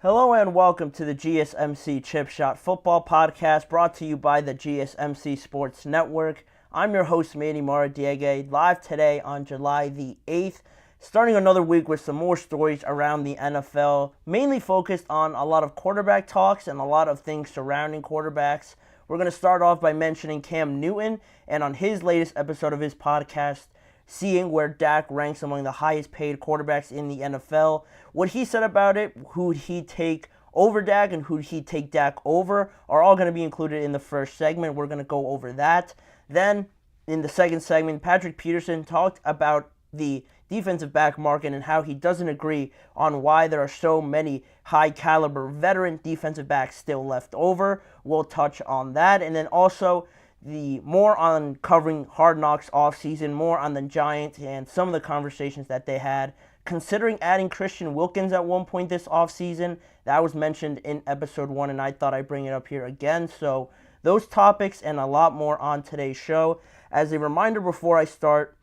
Hello and welcome to the GSMC Chip Shot Football Podcast brought to you by the GSMC Sports Network. I'm your host, Manny Maradiege, live today on July the 8th, starting another week with some more stories around the NFL, mainly focused on a lot of quarterback talks and a lot of things surrounding quarterbacks. We're going to start off by mentioning Cam Newton and on his latest episode of his podcast, seeing where Dak ranks among the highest paid quarterbacks in the NFL. What he said about it, who'd he take over Dak and who'd he take Dak over, are all going to be included in the first segment. We're going to go over that. Then, in the second segment, Patrick Peterson talked about the defensive back market and how he doesn't agree on why there are so many high-caliber veteran defensive backs still left over. We'll touch on that. And then also, the more on covering Hard Knocks offseason, more on the Giants and some of the conversations that they had, considering adding Christian Wilkins at one point this offseason. That was mentioned in episode 1, and I thought I'd bring it up here again. So those topics and a lot more on today's show. As a reminder before I start,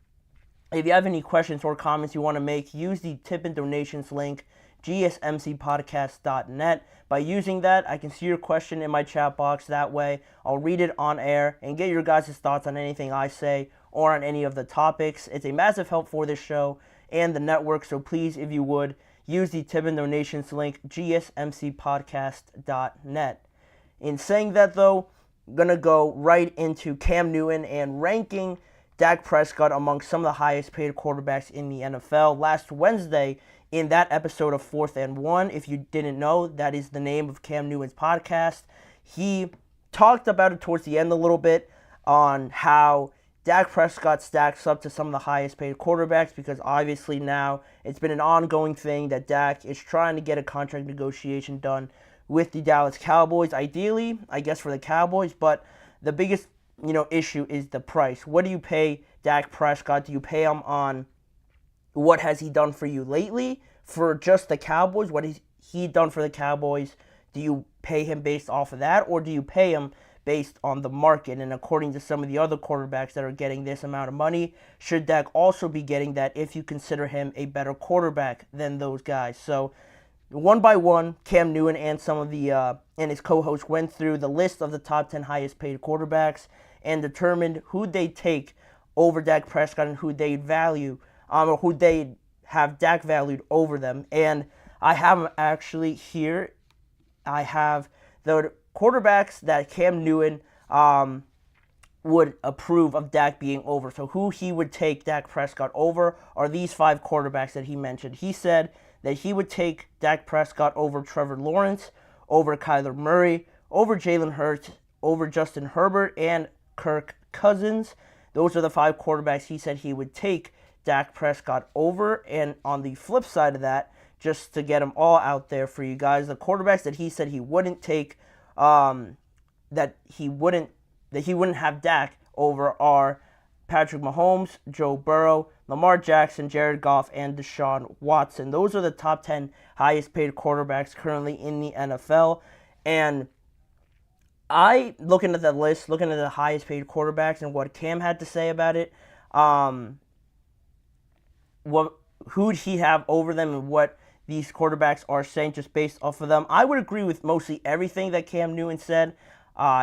if you have any questions or comments you want to make, use the tip and donations link, gsmcpodcast.net. By using that, I can see your question in my chat box. That way, I'll read it on air and get your guys' thoughts on anything I say or on any of the topics. It's a massive help for this show and the network, so please, if you would, use the tip and donations link, gsmcpodcast.net. In saying that, though, I'm going to go right into Cam Newton and ranking Dak Prescott among some of the highest paid quarterbacks in the NFL. Last Wednesday, in that episode of 4th and 1, if you didn't know, that is the name of Cam Newton's podcast. He talked about it towards the end a little bit on how Dak Prescott stacks up to some of the highest paid quarterbacks because obviously now it's been an ongoing thing that Dak is trying to get a contract negotiation done with the Dallas Cowboys. Ideally, I guess for the Cowboys, but the biggest issue is the price. What do you pay Dak Prescott? Do you pay him on what has he done for you lately for just the Cowboys? What has he done for the Cowboys? Do you pay him based off of that, or do you pay him based on the market? And according to some of the other quarterbacks that are getting this amount of money, should Dak also be getting that if you consider him a better quarterback than those guys? So one by one, Cam Newton and some of the and his co-hosts went through the list of the top 10 highest paid quarterbacks and determined who they take over Dak Prescott and who they value, or who they have Dak valued over them. And I have them actually here. I have the quarterbacks that Cam Newton would approve of Dak being over. So who he would take Dak Prescott over are these 5 quarterbacks that he mentioned. He said that he would take Dak Prescott over Trevor Lawrence, over Kyler Murray, over Jalen Hurts, over Justin Herbert, and Kirk Cousins. Those are the 5 quarterbacks he said he would take Dak Prescott over. And on the flip side of that, just to get them all out there for you guys, the quarterbacks that he said he wouldn't take, that he wouldn't have Dak over are Patrick Mahomes, Joe Burrow, Lamar Jackson, Jared Goff, and Deshaun Watson. Those are the top 10 highest paid quarterbacks currently in the NFL. And looking at the list, looking at the highest paid quarterbacks and what Cam had to say about it, who'd he have over them and what these quarterbacks are saying just based off of them. I would agree with mostly everything that Cam Newton said,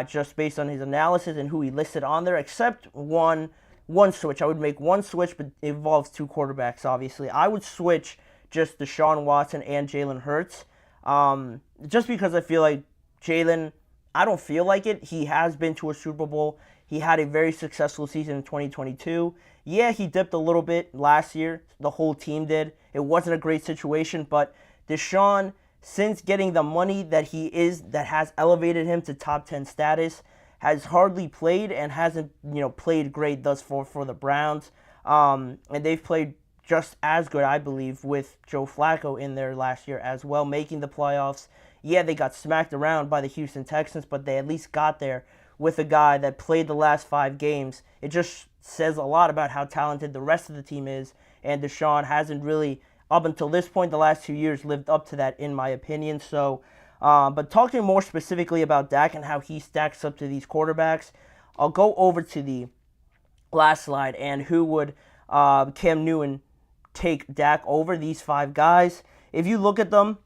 just based on his analysis and who he listed on there, except one switch. I would make one switch, but it involves 2 quarterbacks, obviously. I would switch just Deshaun Watson and Jalen Hurts, just because I feel like Jalen, I don't feel like it. He has been to a Super Bowl. He had a very successful season in 2022. Yeah, he dipped a little bit last year. The whole team did. It wasn't a great situation, but Deshaun, since getting the money that has elevated him to top 10 status, has hardly played and hasn't, played great thus far for the Browns. And they've played just as good, I believe, with Joe Flacco in there last year as well, making the playoffs. Yeah, they got smacked around by the Houston Texans, but they at least got there with a guy that played the last 5 games. It just says a lot about how talented the rest of the team is, and Deshaun hasn't really, up until this point, the last 2 years, lived up to that, in my opinion. So, but talking more specifically about Dak and how he stacks up to these quarterbacks, I'll go over to the last slide and who would Cam Newton take Dak over, these 5 guys. If you look at them,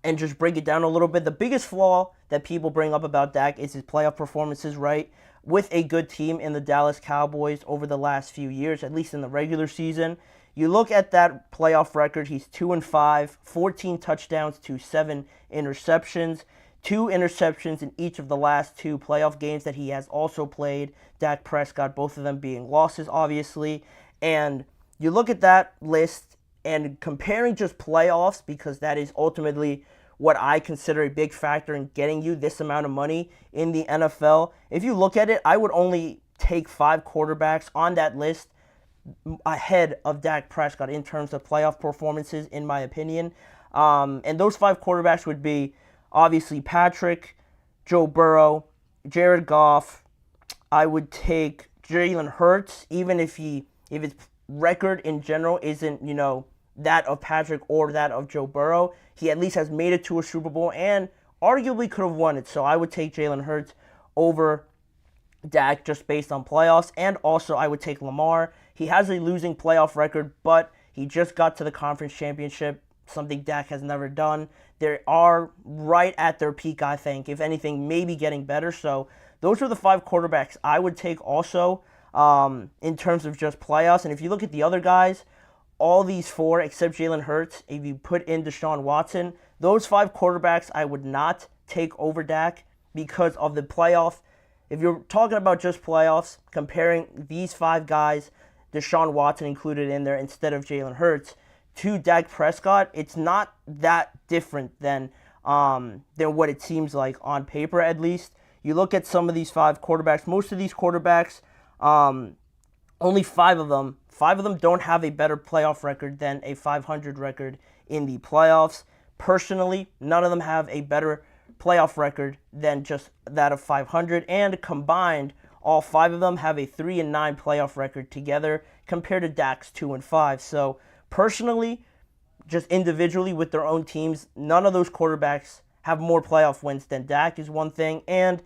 and just break it down a little bit. The biggest flaw that people bring up about Dak is his playoff performances, right? With a good team in the Dallas Cowboys over the last few years, at least in the regular season. You look at that playoff record, he's 2-5, 14 touchdowns to 7 interceptions. 2 interceptions in each of the last 2 playoff games that he has also played. Dak Prescott, both of them being losses, obviously. And you look at that list and comparing just playoffs, because that is ultimately what I consider a big factor in getting you this amount of money in the NFL. If you look at it, I would only take 5 quarterbacks on that list ahead of Dak Prescott in terms of playoff performances, in my opinion. And those 5 quarterbacks would be obviously Patrick, Joe Burrow, Jared Goff. I would take Jalen Hurts, even if his record in general isn't, that of Patrick or that of Joe Burrow. He at least has made it to a Super Bowl and arguably could have won it. So I would take Jalen Hurts over Dak just based on playoffs. And also I would take Lamar. He has a losing playoff record, but he just got to the conference championship, something Dak has never done. They are right at their peak, I think. If anything, maybe getting better. So those are the 5 quarterbacks I would take also in terms of just playoffs. And if you look at the other guys, all these 4 except Jalen Hurts, if you put in Deshaun Watson, those 5 quarterbacks I would not take over Dak because of the playoff. If you're talking about just playoffs, comparing these 5 guys, Deshaun Watson included in there instead of Jalen Hurts, to Dak Prescott, it's not that different than what it seems like on paper, at least. You look at some of these 5 quarterbacks, most of these quarterbacks, only 5 of them don't have a better playoff record than a 500 record in the playoffs. Personally, none of them have a better playoff record than just that of 500, and combined, all 5 of them have a 3-9 playoff record together compared to Dak's 2-5. So personally, just individually with their own teams, none of those quarterbacks have more playoff wins than Dak is one thing. And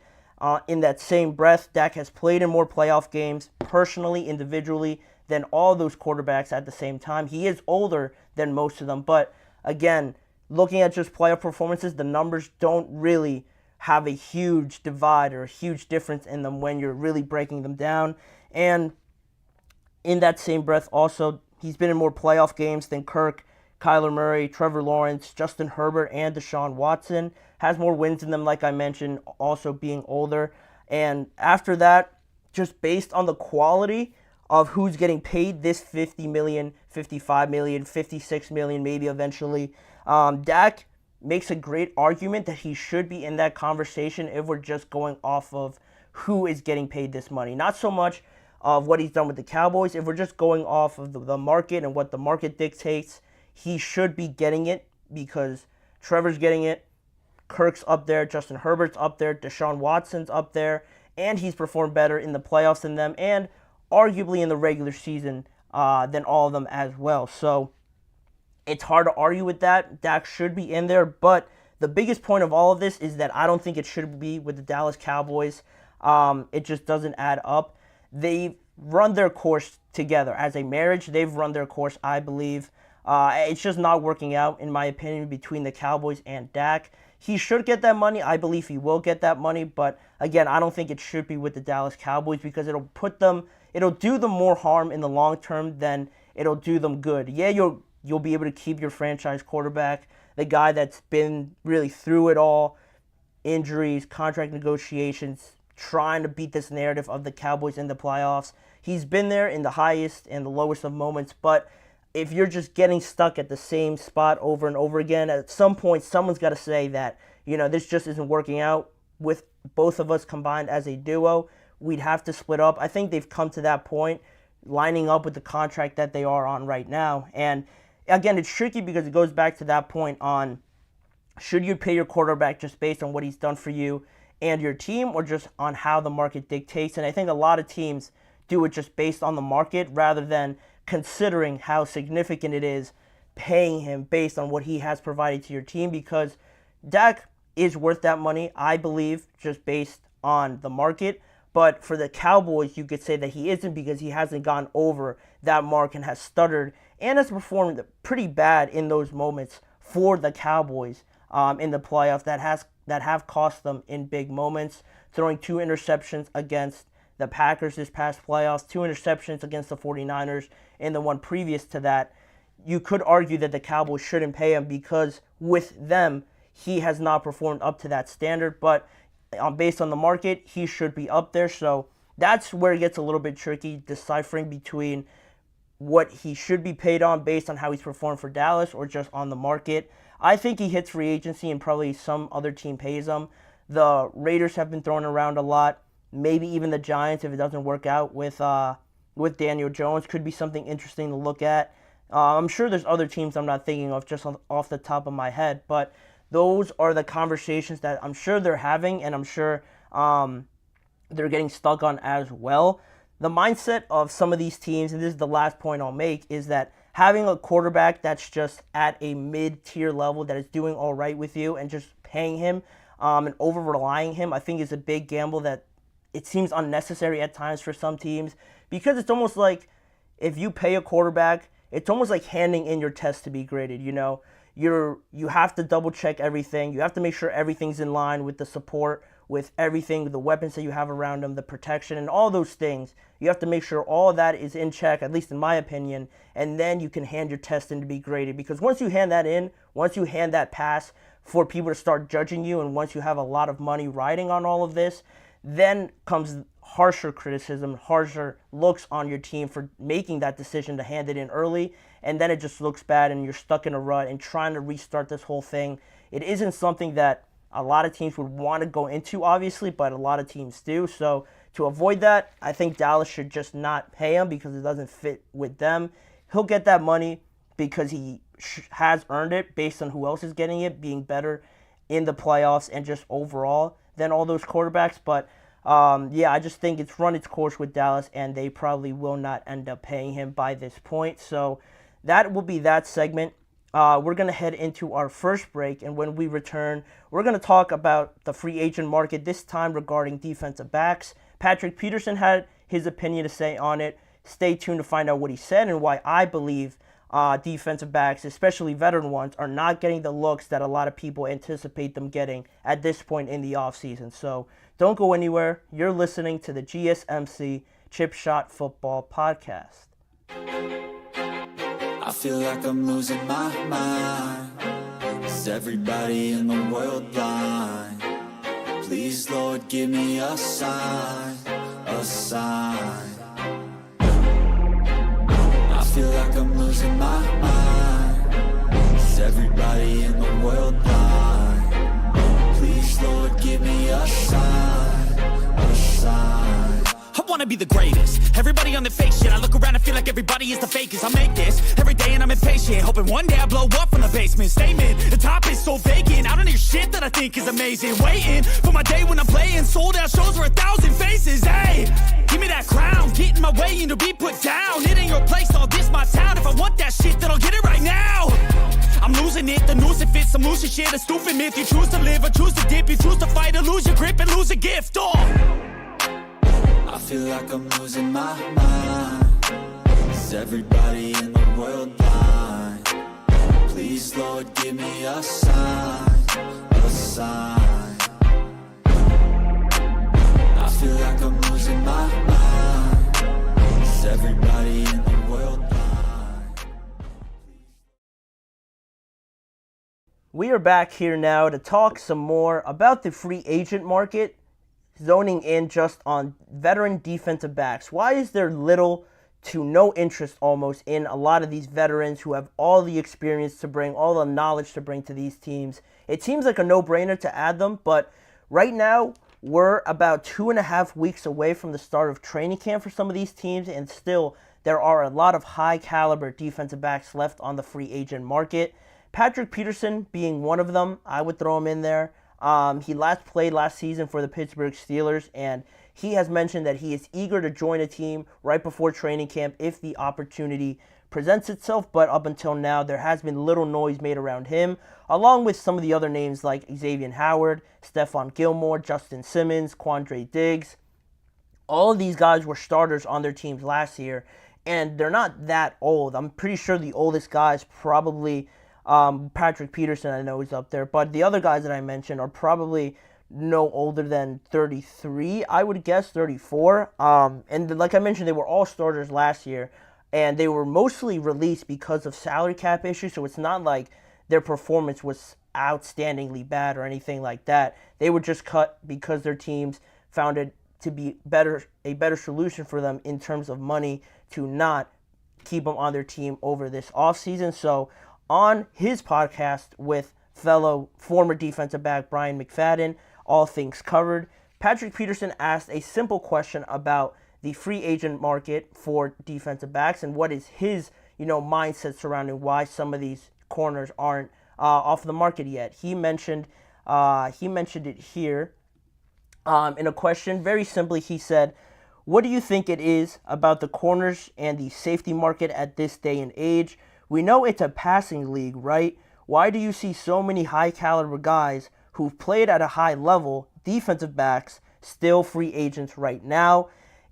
in that same breath, Dak has played in more playoff games personally, individually, than all those quarterbacks at the same time. He is older than most of them, but again, looking at just playoff performances, the numbers don't really have a huge divide or a huge difference in them when you're really breaking them down. And in that same breath also, he's been in more playoff games than Kirk, Kyler Murray, Trevor Lawrence, Justin Herbert, and Deshaun Watson. Has more wins than them, like I mentioned, also being older. And after that, just based on the quality of who's getting paid this $50 million, $55 million, $56 million, maybe eventually, Dak makes a great argument that he should be in that conversation if we're just going off of who is getting paid this money. Not so much of what he's done with the Cowboys. If we're just going off of the market and what the market dictates, he should be getting it because Trevor's getting it, Kirk's up there, Justin Herbert's up there, Deshaun Watson's up there, and he's performed better in the playoffs than them, and arguably in the regular season than all of them as well. So it's hard to argue with that. Dak should be in there, but the biggest point of all of this is that I don't think it should be with the Dallas Cowboys. It just doesn't add up. They've run their course together. As a marriage, they've run their course, I believe. It's just not working out, in my opinion, between the Cowboys and Dak. He should get that money. I believe he will get that money, but again, I don't think it should be with the Dallas Cowboys because it'll do them more harm in the long term than it'll do them good. Yeah, you'll be able to keep your franchise quarterback, the guy that's been really through it all, injuries, contract negotiations, trying to beat this narrative of the Cowboys in the playoffs. He's been there in the highest and the lowest of moments, but if you're just getting stuck at the same spot over and over again, at some point someone's got to say that, this just isn't working out with both of us combined as a duo. We'd have to split up. I think they've come to that point, lining up with the contract that they are on right now. And again, it's tricky because it goes back to that point on should you pay your quarterback just based on what he's done for you and your team or just on how the market dictates. And I think a lot of teams do it just based on the market rather than considering how significant it is paying him based on what he has provided to your team, because Dak is worth that money, I believe, just based on the market. But for the Cowboys, you could say that he isn't because he hasn't gone over that mark and has stuttered and has performed pretty bad in those moments for the Cowboys in the playoffs that have cost them in big moments, throwing 2 interceptions against the Packers this past playoffs, 2 interceptions against the 49ers, and the one previous to that. You could argue that the Cowboys shouldn't pay him because with them, he has not performed up to that standard, but based on the market, he should be up there. So that's where it gets a little bit tricky, deciphering between what he should be paid on based on how he's performed for Dallas or just on the market. I think he hits free agency and probably some other team pays him. The Raiders have been thrown around a lot. Maybe even the Giants, if it doesn't work out with Daniel Jones, could be something interesting to look at. I'm sure there's other teams I'm not thinking of just off the top of my head, but those are the conversations that I'm sure they're having, and I'm sure they're getting stuck on as well. The mindset of some of these teams, and this is the last point I'll make, is that having a quarterback that's just at a mid-tier level that is doing all right with you and just paying him and over-relying him, I think is a big gamble that it seems unnecessary at times for some teams, because it's almost like if you pay a quarterback, it's almost like handing in your test to be graded, you know? You have to double check everything. You have to make sure everything's in line with the support, with everything, the weapons that you have around them, the protection, and all those things. You have to make sure all of that is in check, at least in my opinion, and then you can hand your test in to be graded. Because once you hand that in, once you hand that pass for people to start judging you, and once you have a lot of money riding on all of this, then comes harsher criticism, harsher looks on your team for making that decision to hand it in early, and then it just looks bad and you're stuck in a rut and trying to restart this whole thing. It isn't something that a lot of teams would want to go into, obviously, but a lot of teams do. So to avoid that, I think Dallas should just not pay him because it doesn't fit with them. He'll get that money because he has earned it based on who else is getting it, being better in the playoffs and just overall than all those quarterbacks. But yeah, I just think it's run its course with Dallas, and they probably will not end up paying him by this point. So that will be that segment. We're going to head into our first break, and when we return, we're going to talk about the free agent market, this time regarding defensive backs. Patrick Peterson had his opinion to say on it. Stay tuned to find out what he said and why I believe defensive backs, especially veteran ones, are not getting the looks that a lot of people anticipate them getting at this point in the offseason. So don't go anywhere. You're listening to the GSMC Chip Shot Football Podcast. I feel like I'm losing my mind. Is everybody in the world blind? Please, Lord, give me a sign, a sign. I feel like I'm losing my mind. Is everybody in the world blind? Please, Lord, give me a sign, a sign. I wanna be the greatest. Everybody on the fake shit. I look around and feel like everybody is the fakest. I make this every day and I'm impatient, hoping one day I blow up from the basement. Statement, the top is so vacant. I don't hear shit that I think is amazing. Waiting for my day when I'm playing sold out shows for 1,000 faces. Hey, give me that crown, get in my way and to be put down. It ain't your place, all this my town. If I want that shit, then I'll get it right now. I'm losing it, the noose it fits, some losing shit, a stupid myth. You choose to live or choose to dip, you choose to fight or lose your grip and lose a gift. I feel like I'm losing my mind. Is everybody in the world blind? Please, Lord, give me a sign, a sign. I feel like I'm losing my mind. Is everybody in the world blind? We are back here now to talk some more about the free agent market, zoning in just on veteran defensive backs. Why is there little to no interest almost in a lot of these veterans who have all the experience to bring, all the knowledge to bring to these teams? It seems like a no-brainer to add them, but right now we're about 2.5 weeks away from the start of training camp for some of these teams, and still there are a lot of high-caliber defensive backs left on the free agent market. Patrick Peterson being one of them, I would throw him in there. He last played last season for the Pittsburgh Steelers, and he has mentioned that he is eager to join a team right before training camp if the opportunity presents itself, but up until now, there has been little noise made around him, along with some of the other names like Xavier Howard, Stephon Gilmore, Justin Simmons, Quandre Diggs. All of these guys were starters on their teams last year, and they're not that old. I'm pretty sure the oldest guy is probably Patrick Peterson, I know, is up there. But the other guys that I mentioned are probably no older than 33, I would guess, 34. And like I mentioned, they were all starters last year, and they were mostly released because of salary cap issues, so it's not like their performance was outstandingly bad or anything like that. They were just cut because their teams found it to be a better solution for them in terms of money to not keep them on their team over this offseason. So on his podcast with fellow former defensive back Brian McFadden, All Things Covered, Patrick Peterson asked a simple question about the free agent market for defensive backs and what is his, mindset surrounding why some of these corners aren't off the market yet. He mentioned it here in a question. Very simply, he said, "What do you think it is about the corners and the safety market at this day and age? We know it's a passing league, right? Why do you see so many high-caliber guys who've played at a high level, defensive backs, still free agents right now?"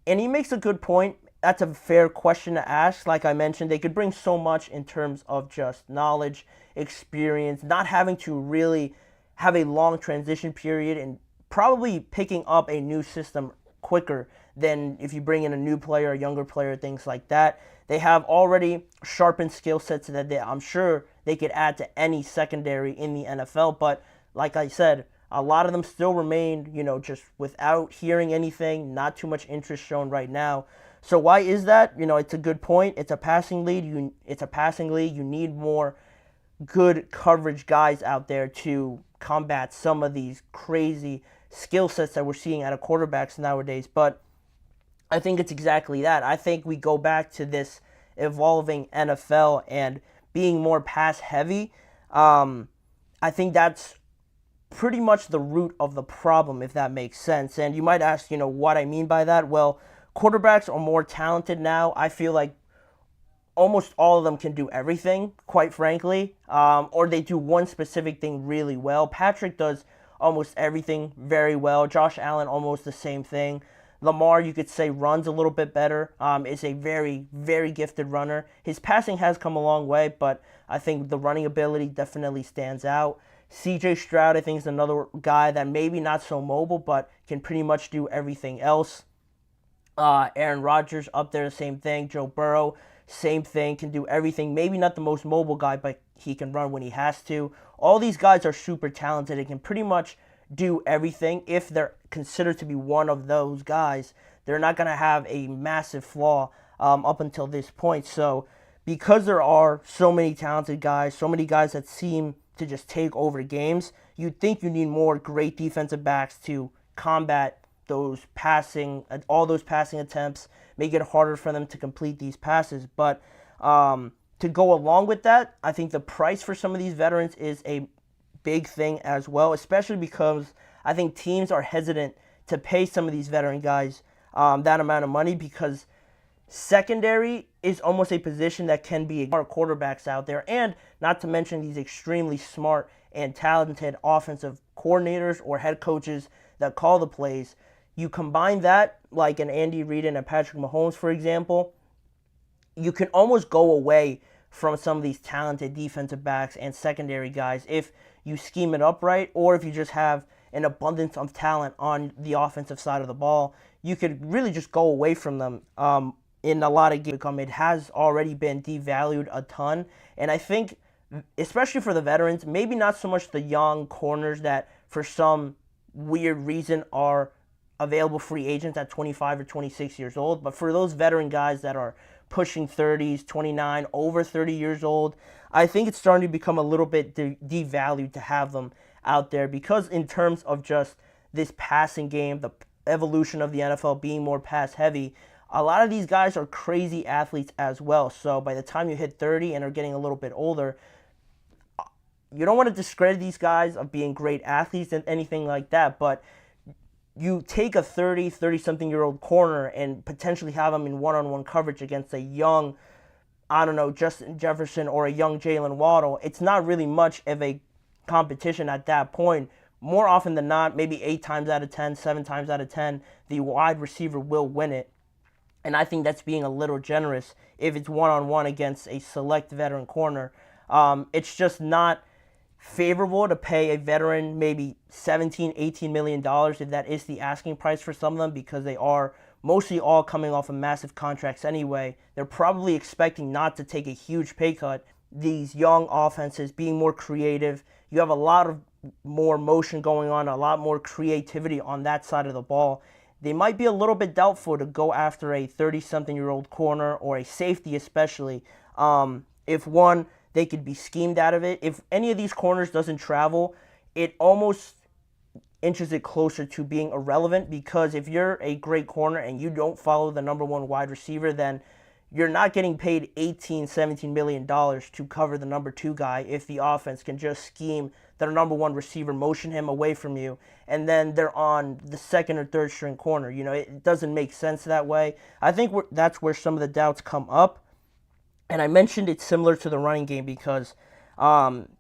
And he makes a good point. That's a fair question to ask. Like I mentioned, they could bring so much in terms of just knowledge, experience, not having to really have a long transition period, and probably picking up a new system quicker than if you bring in a new player, a younger player, things like that. They have already sharpened skill sets that I'm sure they could add to any secondary in the NFL. But like I said, a lot of them still remain, just without hearing anything, not too much interest shown right now. So why is that? It's a good point. It's a passing league. You need more good coverage guys out there to combat some of these crazy skill sets that we're seeing out of quarterbacks nowadays. But I think it's exactly that. I think we go back to this evolving NFL and being more pass heavy. I think that's pretty much the root of the problem, if that makes sense. And you might ask, what I mean by that. Well, quarterbacks are more talented now. I feel like almost all of them can do everything, quite frankly, or they do one specific thing really well. Patrick does almost everything very well. Josh Allen, almost the same thing. Lamar, you could say, runs a little bit better, is a very, very gifted runner. His passing has come a long way, but I think the running ability definitely stands out. CJ Stroud, I think, is another guy that maybe not so mobile, but can pretty much do everything else. Aaron Rodgers up there, the same thing. Joe Burrow, same thing, can do everything. Maybe not the most mobile guy, but he can run when he has to. All these guys are super talented and can pretty much do everything. If they're considered to be one of those guys, they're not going to have a massive flaw up until this point. So because there are so many talented guys, so many guys that seem to just take over games, you'd think you need more great defensive backs to combat all those passing attempts, make it harder for them to complete these passes. But to go along with that, I think the price for some of these veterans is a big thing as well, especially because I think teams are hesitant to pay some of these veteran guys that amount of money, because secondary is almost a position that can be our quarterbacks out there, and not to mention these extremely smart and talented offensive coordinators or head coaches that call the plays. You combine that, like an Andy Reid and a Patrick Mahomes, for example, you can almost go away from some of these talented defensive backs and secondary guys if you scheme it up right, or if you just have an abundance of talent on the offensive side of the ball. You could really just go away from them in a lot of games. It has already been devalued a ton, and I think, especially for the veterans, maybe not so much the young corners that for some weird reason are available free agents at 25 or 26 years old, but for those veteran guys that are pushing 30s, 29, over 30 years old, I think it's starting to become a little bit devalued to have them out there, because in terms of just this passing game, the evolution of the NFL being more pass heavy, a lot of these guys are crazy athletes as well. So by the time you hit 30 and are getting a little bit older, you don't want to discredit these guys of being great athletes and anything like that, but you take a 30-something-year-old corner and potentially have them in one-on-one coverage against a young, Justin Jefferson or a young Jalen Waddle. It's not really much of a competition at that point. More often than not, maybe 8 times out of 10, 7 times out of 10, the wide receiver will win it. And I think that's being a little generous if it's one-on-one against a select veteran corner. It's just not favorable to pay a veteran maybe $17-18 million if that is the asking price for some of them, because they are mostly all coming off of massive contracts anyway. They're probably expecting not to take a huge pay cut. These young offenses being more creative, you have a lot of more motion going on, a lot more creativity on that side of the ball. They might be a little bit doubtful to go after a 30-something-year-old corner or a safety especially. If one, they could be schemed out of it. If any of these corners doesn't travel, it almost inches it closer to being irrelevant, because if you're a great corner and you don't follow the number one wide receiver, then you're not getting paid $18-17 million to cover the number two guy if the offense can just scheme their number one receiver, motion him away from you, and then they're on the second or third string corner. You know, it doesn't make sense that way. I think that's where some of the doubts come up. And I mentioned it's similar to the running game because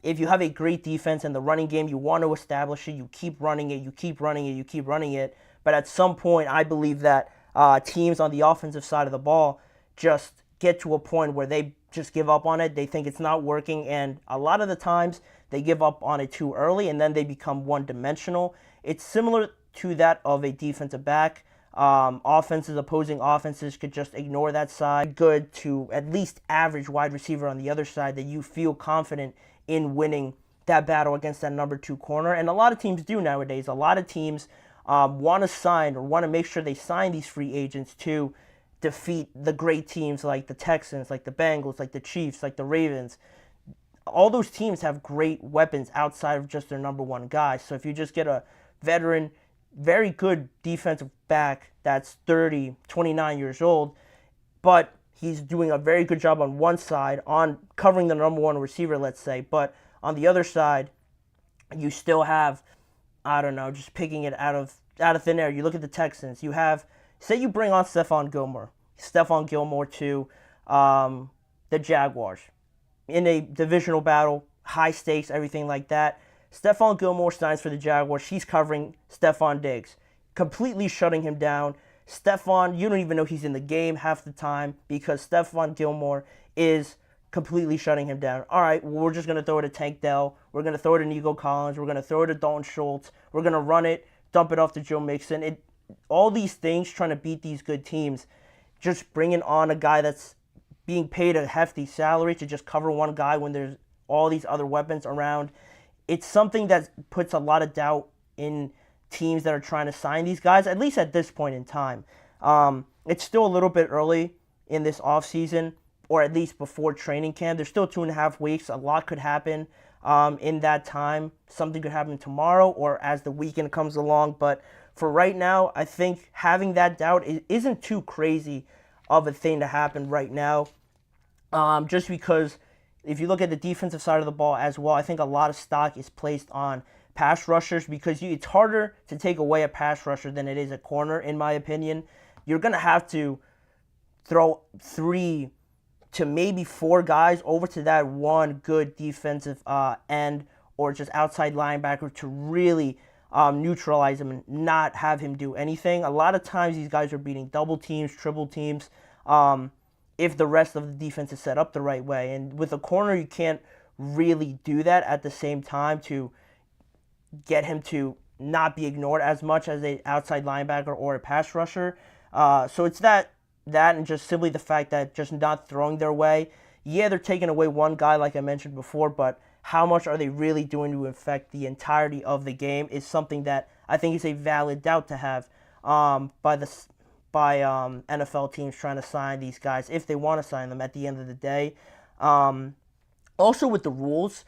if you have a great defense in the running game, you want to establish it, you keep running it, you keep running it, you keep running it. But at some point, I believe that teams on the offensive side of the ball just get to a point where they just give up on it. They think it's not working, and a lot of the times they give up on it too early, and then they become one-dimensional. It's similar to that of a defensive back. Opposing offenses could just ignore that side. Good to at least average wide receiver on the other side that you feel confident in winning that battle against that number two corner. And a lot of teams do nowadays. A lot of teams want to sign or want to make sure they sign these free agents to defeat the great teams like the Texans, like the Bengals, like the Chiefs, like the Ravens. All those teams have great weapons outside of just their number one guy. So if you just get a veteran, very good defensive back that's 30, 29 years old, but he's doing a very good job on one side, on covering the number one receiver, let's say, but on the other side, you still have, I don't know, just picking it out of thin air. You look at the Texans, you have, say you bring on Stephon Gilmore to the Jaguars in a divisional battle, high stakes, everything like that. Stephon Gilmore signs for the Jaguars. He's covering Stephon Diggs, completely shutting him down. Stephon, you don't even know he's in the game half the time because Stephon Gilmore is completely shutting him down. All right, well, we're just going to throw it to Tank Dell. We're going to throw it to Nico Collins. We're going to throw it to Dalton Schultz. We're going to run it, dump it off to Joe Mixon. All these things trying to beat these good teams, just bringing on a guy that's being paid a hefty salary to just cover one guy when there's all these other weapons around. It's something that puts a lot of doubt in teams that are trying to sign these guys, at least at this point in time. It's still a little bit early in this offseason, or at least before training camp. There's still 2.5 weeks. A lot could happen in that time. Something could happen tomorrow or as the weekend comes along. But for right now, I think having that doubt isn't too crazy of a thing to happen right now. Just because if you look at the defensive side of the ball as well, I think a lot of stock is placed on pass rushers because it's harder to take away a pass rusher than it is a corner, in my opinion. You're going to have to throw 3 to maybe 4 guys over to that one good defensive end or just outside linebacker to really neutralize him and not have him do anything. A lot of times these guys are beating double teams, triple teams, if the rest of the defense is set up the right way. And with a corner, you can't really do that at the same time to get him to not be ignored as much as an outside linebacker or a pass rusher. So it's that and just simply the fact that just not throwing their way. Yeah, they're taking away one guy like I mentioned before, but how much are they really doing to affect the entirety of the game is something that I think is a valid doubt to have by NFL teams trying to sign these guys if they want to sign them at the end of the day. Also with the rules,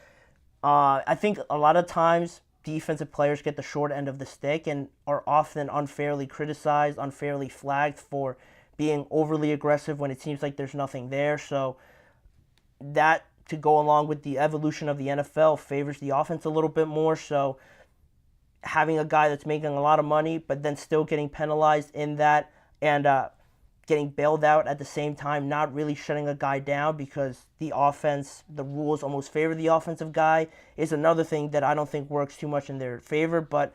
I think a lot of times defensive players get the short end of the stick and are often unfairly criticized, unfairly flagged for being overly aggressive when it seems like there's nothing there. So that, to go along with the evolution of the NFL, favors the offense a little bit more. So having a guy that's making a lot of money but then still getting penalized in that and getting bailed out at the same time, not really shutting a guy down because the rules almost favor the offensive guy, is another thing that I don't think works too much in their favor. But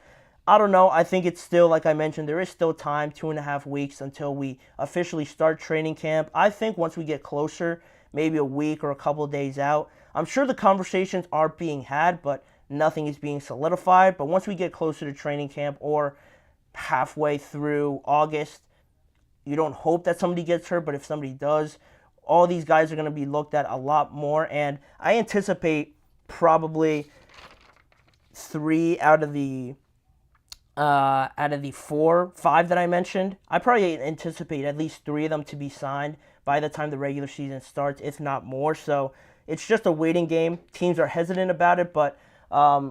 I don't know. I think it's still, like I mentioned, there is still time, 2.5 weeks until we officially start training camp. I think once we get closer, maybe a week or a couple of days out, I'm sure the conversations are being had, but nothing is being solidified. But once we get closer to training camp or halfway through August, you don't hope that somebody gets hurt, but if somebody does, all these guys are going to be looked at a lot more. And I anticipate probably 3 out of the 5 that I mentioned. I probably anticipate at least 3 of them to be signed by the time the regular season starts, if not more. So it's just a waiting game. Teams are hesitant about it, but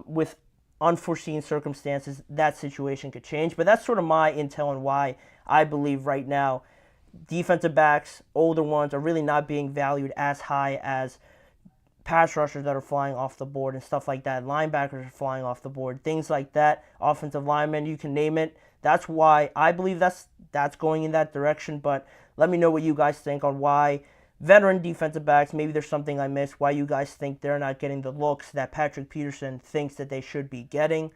with unforeseen circumstances, that situation could change. But that's sort of my intel on why I believe right now defensive backs, older ones, are really not being valued as high as pass rushers that are flying off the board and stuff like that. Linebackers are flying off the board, things like that. Offensive linemen, you can name it. That's why I believe that's going in that direction. But let me know what you guys think on why veteran defensive backs, maybe there's something I missed, why you guys think they're not getting the looks that Patrick Peterson thinks that they should be getting.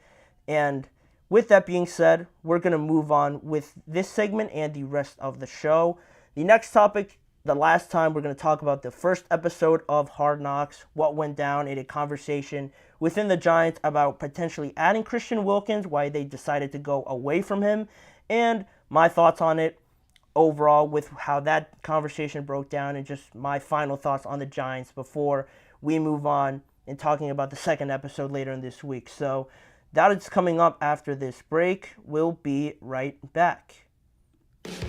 And with that being said, we're going to move on with this segment and the rest of the show. The next topic, the last time, we're going to talk about the first episode of Hard Knocks, what went down in a conversation within the Giants about potentially adding Christian Wilkins, why they decided to go away from him, and my thoughts on it overall with how that conversation broke down, and just my final thoughts on the Giants before we move on and talking about the second episode later in this week. So that is coming up after this break. We'll be right back.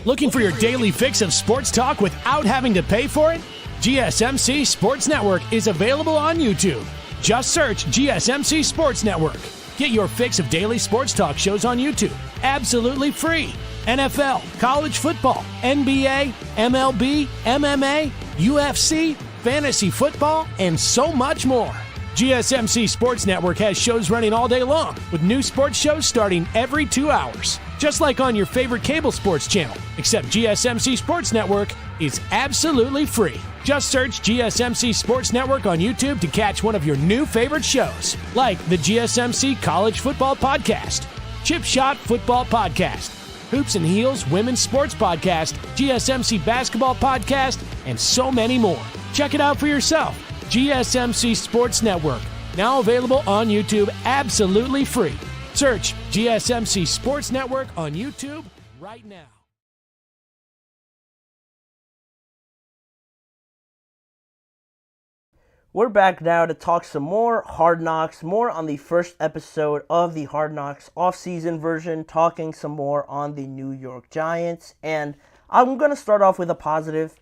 Looking for your daily fix of sports talk without having to pay for it? GSMC Sports Network is available on YouTube. Just search GSMC Sports Network. Get your fix of daily sports talk shows on YouTube, absolutely free. NFL, college football, NBA, MLB, MMA, UFC, fantasy football, and so much more. GSMC Sports Network has shows running all day long, with new sports shows starting every 2 hours. Just like on your favorite cable sports channel, except GSMC Sports Network is absolutely free. Just search GSMC Sports Network on YouTube to catch one of your new favorite shows, like the GSMC College Football Podcast, Chip Shot Football Podcast, Hoops and Heels Women's Sports Podcast, GSMC Basketball Podcast, and so many more. Check it out for yourself. GSMC Sports Network, now available on YouTube absolutely free. Search GSMC Sports Network on YouTube right now. We're back now to talk some more Hard Knocks, more on the first episode of the Hard Knocks off-season version, talking some more on the New York Giants. And I'm going to start off with a positive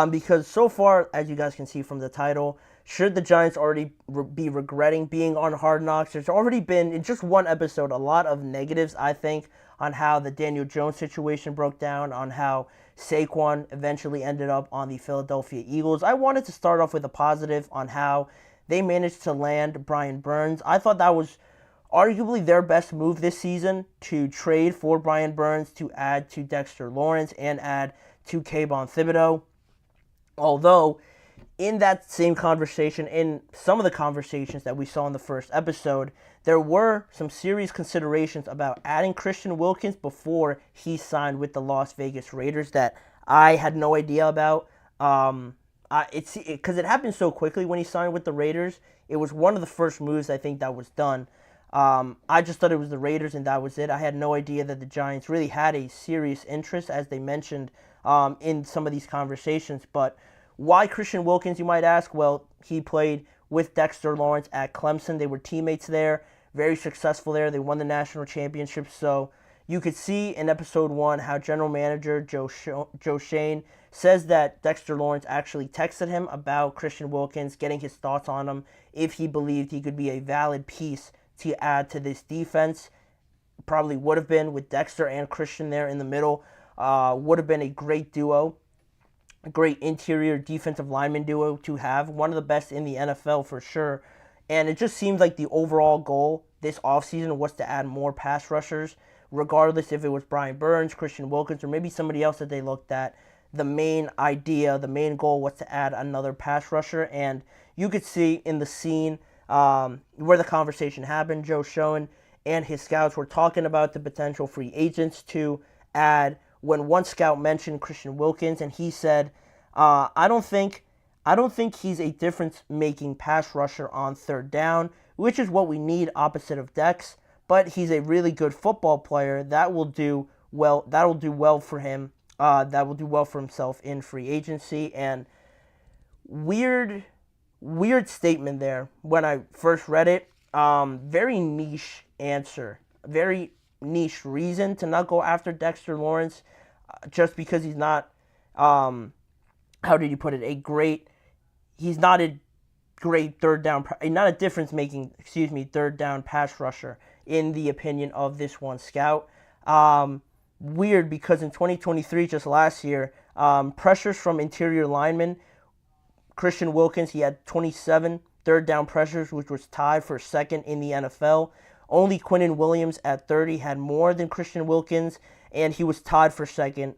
because so far, as you guys can see from the title, should the Giants already be regretting being on Hard Knocks? There's already been, in just one episode, a lot of negatives, I think, on how the Daniel Jones situation broke down, on how Saquon eventually ended up on the Philadelphia Eagles. I wanted to start off with a positive on how they managed to land Brian Burns. I thought that was arguably their best move this season, to trade for Brian Burns, to add to Dexter Lawrence, and add to Kayvon Thibodeau. Although, in that same conversation, in some of the conversations that we saw in the first episode, there were some serious considerations about adding Christian Wilkins before he signed with the Las Vegas Raiders that I had no idea about. Because it happened so quickly when he signed with the Raiders. It was one of the first moves I think that was done. I just thought it was the Raiders and that was it. I had no idea that the Giants really had a serious interest, as they mentioned in some of these conversations. But why Christian Wilkins, you might ask? Well, he played with Dexter Lawrence at Clemson. They were teammates there, very successful there. They won the national championship. So you could see in episode 1 how general manager Joe Shane says that Dexter Lawrence actually texted him about Christian Wilkins, getting his thoughts on him, if he believed he could be a valid piece to add to this defense. Probably would have been, with Dexter and Christian there in the middle. Would have been a great duo. A great interior defensive lineman duo to have. One of the best in the NFL for sure. And it just seems like the overall goal this offseason was to add more pass rushers, regardless if it was Brian Burns, Christian Wilkins, or maybe somebody else that they looked at. The main idea, the main goal was to add another pass rusher. And you could see in the scene where the conversation happened, Joe Schoen and his scouts were talking about the potential free agents to add, when one scout mentioned Christian Wilkins, and he said, I don't think I don't think he's a difference-making pass rusher on third down, which is what we need opposite of Dex. But he's a really good football player that will do well. That will do well for him. That will do well for himself in free agency. And weird statement there when I first read it. Very niche answer. Very niche reason to not go after Dexter Lawrence, just because he's not. How did you put it? He's not a great third down, not a difference making. Third down pass rusher in the opinion of this one scout. Weird because in 2023, just last year, pressures from interior linemen. Christian Wilkins, he had 27 third down pressures, which was tied for second in the NFL. Only Quinnen Williams at 30 had more than Christian Wilkins, and he was tied for second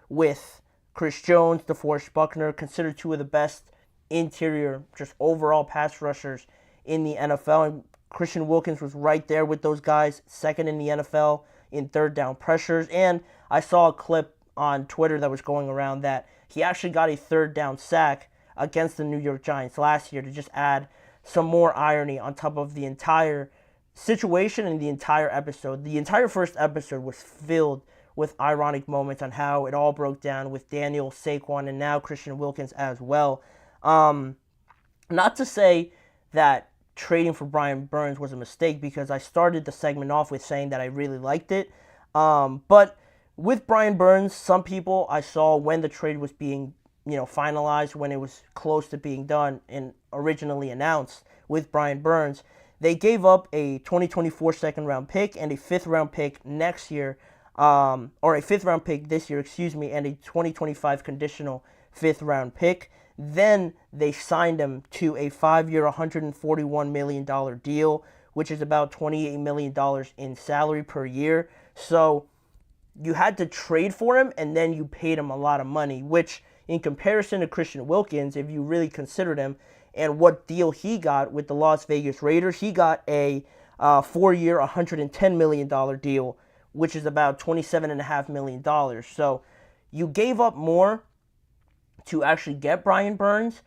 with Chris Jones, DeForest Buckner, considered two of the best interior, just overall pass rushers in the NFL. And Christian Wilkins was right there with those guys, second in the NFL in third down pressures. And I saw a clip on Twitter that was going around that he actually got a third down sack against the New York Giants last year to just add some more irony on top of the entire situation and the entire episode. The entire first episode was filled with ironic moments on how it all broke down with Daniel, Saquon, and now Christian Wilkins as well. Not to say that trading for Brian Burns was a mistake, because I started the segment off with saying that I really liked it. But with Brian Burns, some people I saw when the trade was being finalized, when it was close to being done and originally announced with Brian Burns, they gave up a 2024 second round pick and a 5th round pick next year, or a 5th round pick this year, and a 2025 conditional 5th round pick. Then they signed him to a 5-year, $141 million deal, which is about $28 million in salary per year. So you had to trade for him, and then you paid him a lot of money, which in comparison to Christian Wilkins, if you really considered him and what deal he got with the Las Vegas Raiders, he got a 4-year, $110 million deal, which is about $27.5 million. So you gave up more to actually get Brian Burns,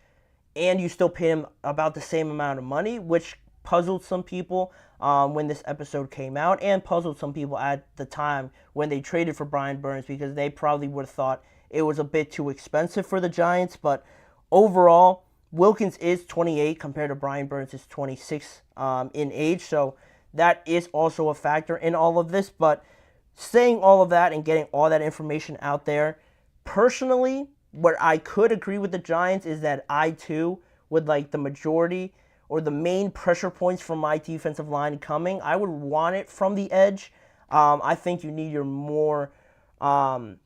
and you still paid him about the same amount of money, which puzzled some people when this episode came out, and puzzled some people at the time when they traded for Brian Burns, because they probably would have thought it was a bit too expensive for the Giants. But overall, Wilkins is 28 compared to Brian Burns is 26 in age, so that is also a factor in all of this. But saying all of that and getting all that information out there, personally, what I could agree with the Giants is that I too would like the majority or the main pressure points from my defensive line coming. I would want it from the edge. I think you need your more, what's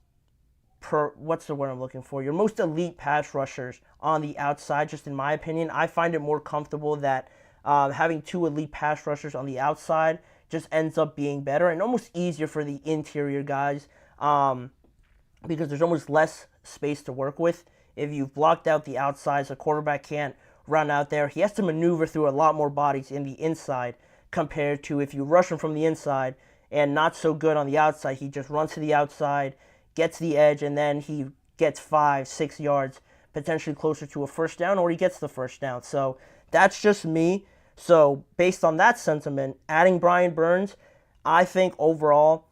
the word I'm looking for? Your most elite pass rushers on the outside, just in my opinion. I find it more comfortable that having 2 elite pass rushers on the outside just ends up being better and almost easier for the interior guys, because there's almost less space to work with. If you've blocked out the outsides, the quarterback can't run out there. He has to maneuver through a lot more bodies in the inside compared to if you rush him from the inside and not so good on the outside. He just runs to the outside, gets the edge, and then he gets 5-6 yards, potentially closer to a first down, or he gets the first down. So that's just me. So based on that sentiment, adding Brian Burns, I think overall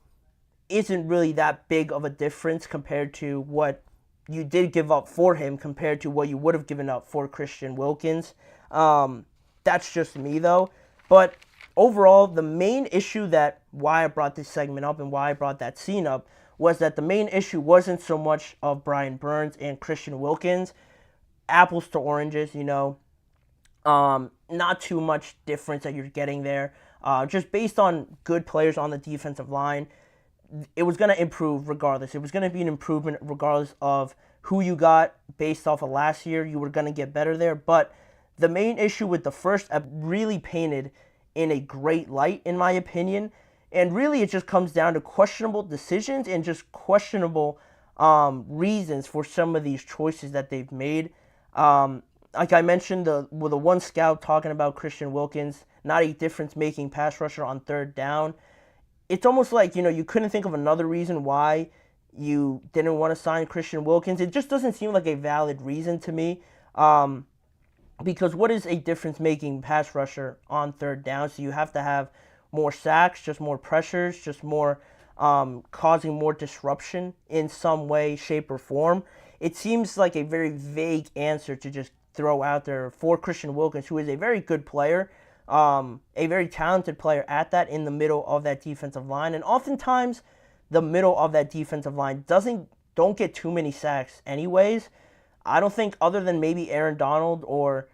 isn't really that big of a difference compared to what you did give up for him compared to what you would have given up for Christian Wilkins. That's just me, though. But overall, the main issue why I brought this segment up and why I brought that scene up was that the main issue wasn't so much of Brian Burns and Christian Wilkins. Apples to oranges, not too much difference that you're getting there. Just based on good players on the defensive line, it was going to improve regardless. It was going to be an improvement regardless of who you got based off of last year. You were going to get better there. But the main issue with the first really painted in a great light, in my opinion. And really it just comes down to questionable decisions and just questionable reasons for some of these choices that they've made. Like I mentioned, with the one scout talking about Christian Wilkins, not a difference-making pass rusher on third down. It's almost like, you couldn't think of another reason why you didn't want to sign Christian Wilkins. It just doesn't seem like a valid reason to me. Because what is a difference-making pass rusher on third down? So you have to have more sacks, just more pressures, just more causing more disruption in some way, shape, or form. It seems like a very vague answer to just throw out there for Christian Wilkins, who is a very good player, a very talented player at that, in the middle of that defensive line. And oftentimes, the middle of that defensive line don't get too many sacks anyways. I don't think, other than maybe Aaron Donald or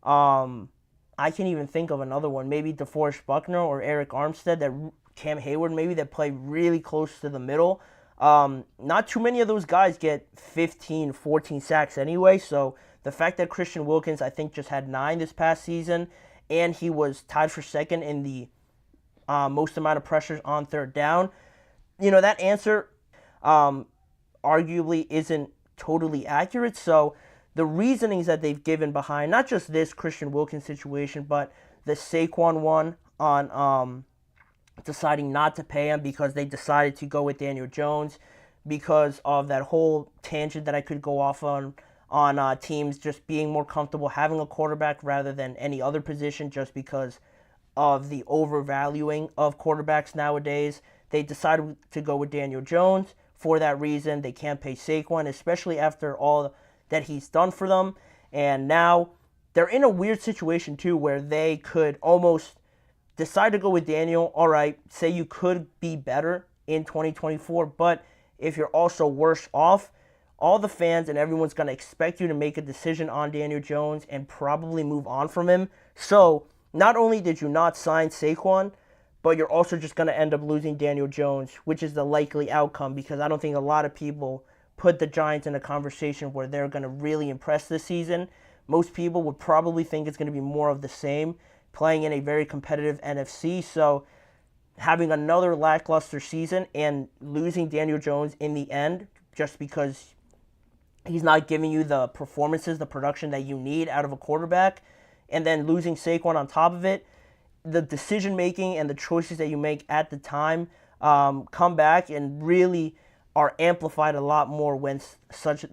I can even think of another one, maybe DeForest Buckner or Eric Armstead, that Cam Hayward maybe, that play really close to the middle. Not too many of those guys get 15, 14 sacks anyway, so the fact that Christian Wilkins, I think, just had 9 this past season, and he was tied for second in the most amount of pressures on third down, that answer arguably isn't totally accurate. So the reasonings that they've given behind not just this Christian Wilkins situation, but the Saquon one on deciding not to pay him because they decided to go with Daniel Jones, because of that whole tangent that I could go off on teams just being more comfortable having a quarterback rather than any other position, just because of the overvaluing of quarterbacks nowadays. They decided to go with Daniel Jones. For that reason, they can't pay Saquon, especially after all that he's done for them. And now they're in a weird situation too, where they could almost decide to go with Daniel. All right, say you could be better in 2024, but if you're also worse off, all the fans and everyone's going to expect you to make a decision on Daniel Jones and probably move on from him. So not only did you not sign Saquon, but you're also just going to end up losing Daniel Jones, which is the likely outcome, because I don't think a lot of people put the Giants in a conversation where they're going to really impress this season. Most people would probably think it's going to be more of the same, playing in a very competitive NFC. So having another lackluster season and losing Daniel Jones in the end, just because he's not giving you the performances, the production that you need out of a quarterback, and then losing Saquon on top of it, the decision-making and the choices that you make at the time come back and really are amplified a lot more when such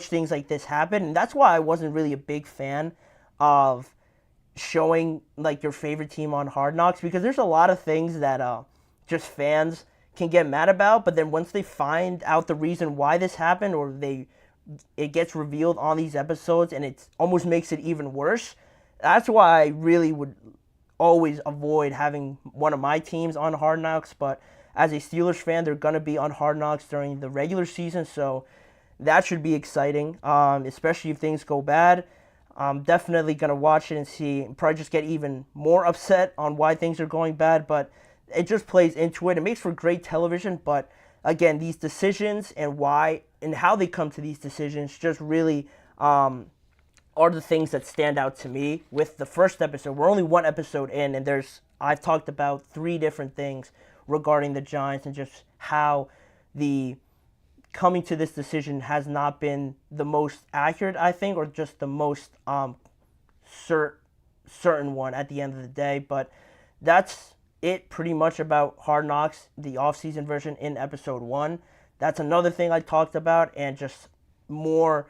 things like this happen. And that's why I wasn't really a big fan of showing like your favorite team on Hard Knocks, because there's a lot of things that just fans can get mad about, but then once they find out the reason why this happened, or it gets revealed on these episodes and it almost makes it even worse. That's why I really would always avoid having one of my teams on Hard Knocks. But as a Steelers fan, they're going to be on Hard Knocks during the regular season, so that should be exciting, especially if things go bad. I'm definitely going to watch it and see, probably just get even more upset on why things are going bad, but it just plays into it. It makes for great television, but again, these decisions and why and how they come to these decisions just really are the things that stand out to me with the first episode. We're only one episode in, and I've talked about 3 different things regarding the Giants and just how the coming to this decision has not been the most accurate, I think, or just the most certain one at the end of the day. But that's it pretty much about Hard Knocks, the off-season version in episode 1. That's another thing I talked about, and just more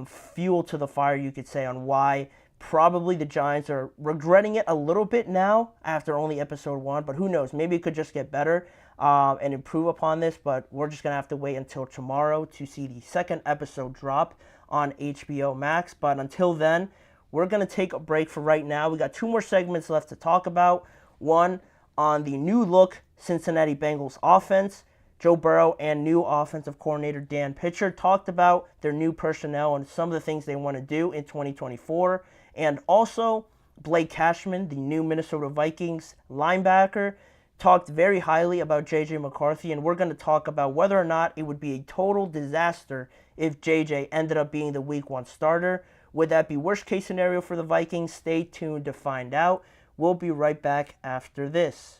fuel to the fire, you could say, on why probably the Giants are regretting it a little bit now after only episode 1, but who knows, maybe it could just get better and improve upon this. But we're just going to have to wait until tomorrow to see the second episode drop on HBO Max. But until then, we're going to take a break for right now. We got 2 more segments left to talk about. One on the new look Cincinnati Bengals offense. Joe Burrow and new offensive coordinator Dan Pitcher talked about their new personnel and some of the things they want to do in 2024. And also, Blake Cashman, the new Minnesota Vikings linebacker, talked very highly about J.J. McCarthy, and we're going to talk about whether or not it would be a total disaster if J.J. ended up being the Week 1 starter. Would that be worst case scenario for the Vikings? Stay tuned to find out. We'll be right back after this.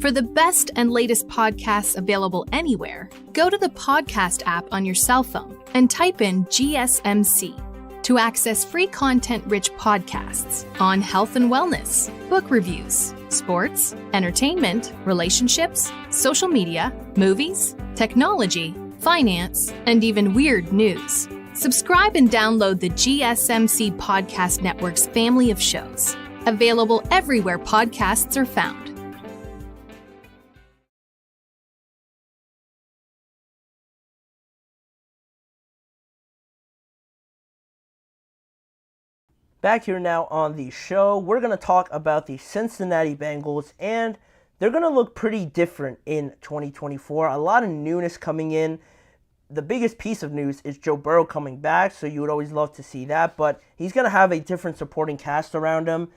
For the best and latest podcasts available anywhere, go to the podcast app on your cell phone and type in GSMC to access free content-rich podcasts on health and wellness, book reviews, sports, entertainment, relationships, social media, movies, technology, finance, and even weird news. Subscribe and download the GSMC Podcast Network's family of shows, available everywhere podcasts are found. Back here now on the show, we're going to talk about the Cincinnati Bengals, and they're going to look pretty different in 2024. A lot of newness coming in. The biggest piece of news is Joe Burrow coming back, so you would always love to see that, but he's going to have a different supporting cast around him.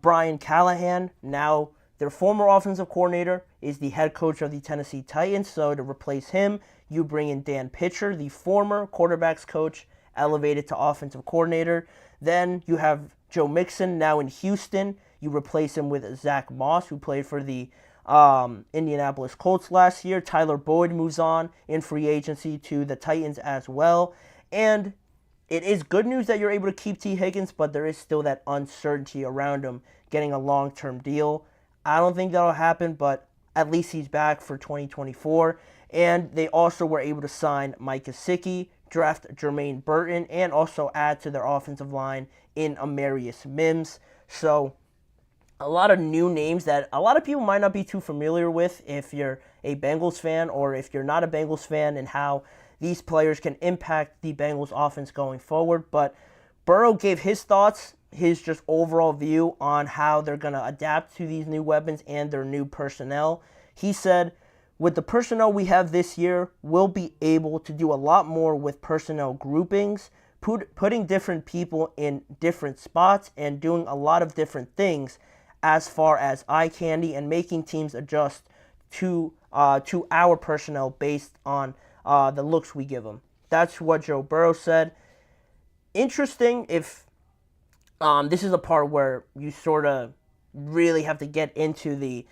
Brian Callahan, now their former offensive coordinator, is the head coach of the Tennessee Titans, so to replace him, you bring in Dan Pitcher, the former quarterbacks coach, elevated to offensive coordinator. Then you have Joe Mixon, now in Houston. You replace him with Zach Moss, who played for the Indianapolis Colts last year. Tyler Boyd moves on in free agency to the Titans as well. And it is good news that you're able to keep T. Higgins, but there is still that uncertainty around him getting a long-term deal. I don't think that'll happen, but at least he's back for 2024. And they also were able to sign Mike Gesicki, draft Jermaine Burton, and also add to their offensive line in Amarius Mims. So a lot of new names that a lot of people might not be too familiar with if you're a Bengals fan, or if you're not a Bengals fan, and how these players can impact the Bengals offense going forward. But Burrow gave his thoughts, his just overall view on how they're going to adapt to these new weapons and their new personnel. He said, with the personnel we have this year, we'll be able to do a lot more with personnel groupings, putting different people in different spots, and doing a lot of different things as far as eye candy, and making teams adjust to our personnel based on the looks we give them. That's what Joe Burrow said. Interesting if this is a part where you sort of really have to get into the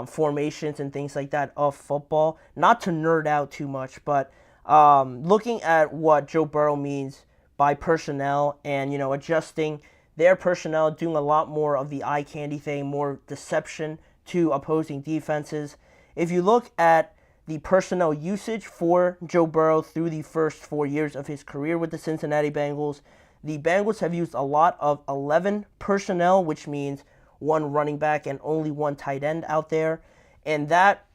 formations and things like that of football. Not to nerd out too much, but looking at what Joe Burrow means by personnel and, adjusting their personnel, doing a lot more of the eye candy thing, more deception to opposing defenses. If you look at the personnel usage for Joe Burrow through the first 4 years of his career with the Cincinnati Bengals, the Bengals have used a lot of 11 personnel, which means one running back and only one tight end out there. And that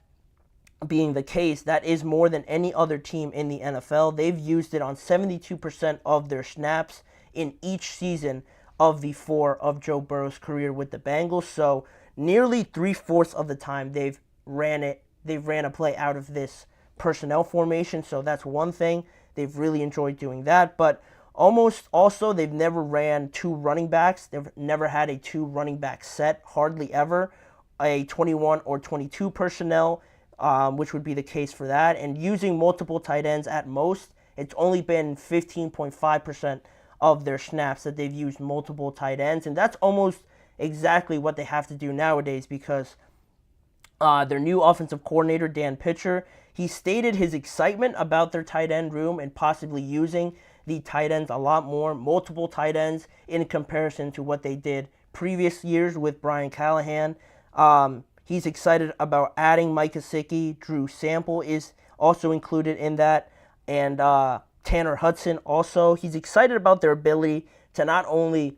being the case, that is more than any other team in the NFL. They've used it on 72% of their snaps in each season of the 4 of Joe Burrow's career with the Bengals. So nearly 3/4 of the time they've ran a play out of this personnel formation. So that's one thing. They've really enjoyed doing that. But almost also, they've never ran 2 running backs. They've never had a 2 running back set, hardly ever. A 21 or 22 personnel, which would be the case for that. And using multiple tight ends at most, it's only been 15.5% of their snaps that they've used multiple tight ends. And that's almost exactly what they have to do nowadays, because their new offensive coordinator, Dan Pitcher, he stated his excitement about their tight end room and possibly using the tight ends a lot more, multiple tight ends, in comparison to what they did previous years with Brian Callahan. He's excited about adding Mike Gesicki. Drew Sample is also included in that, and Tanner Hudson also. He's excited about their ability to not only,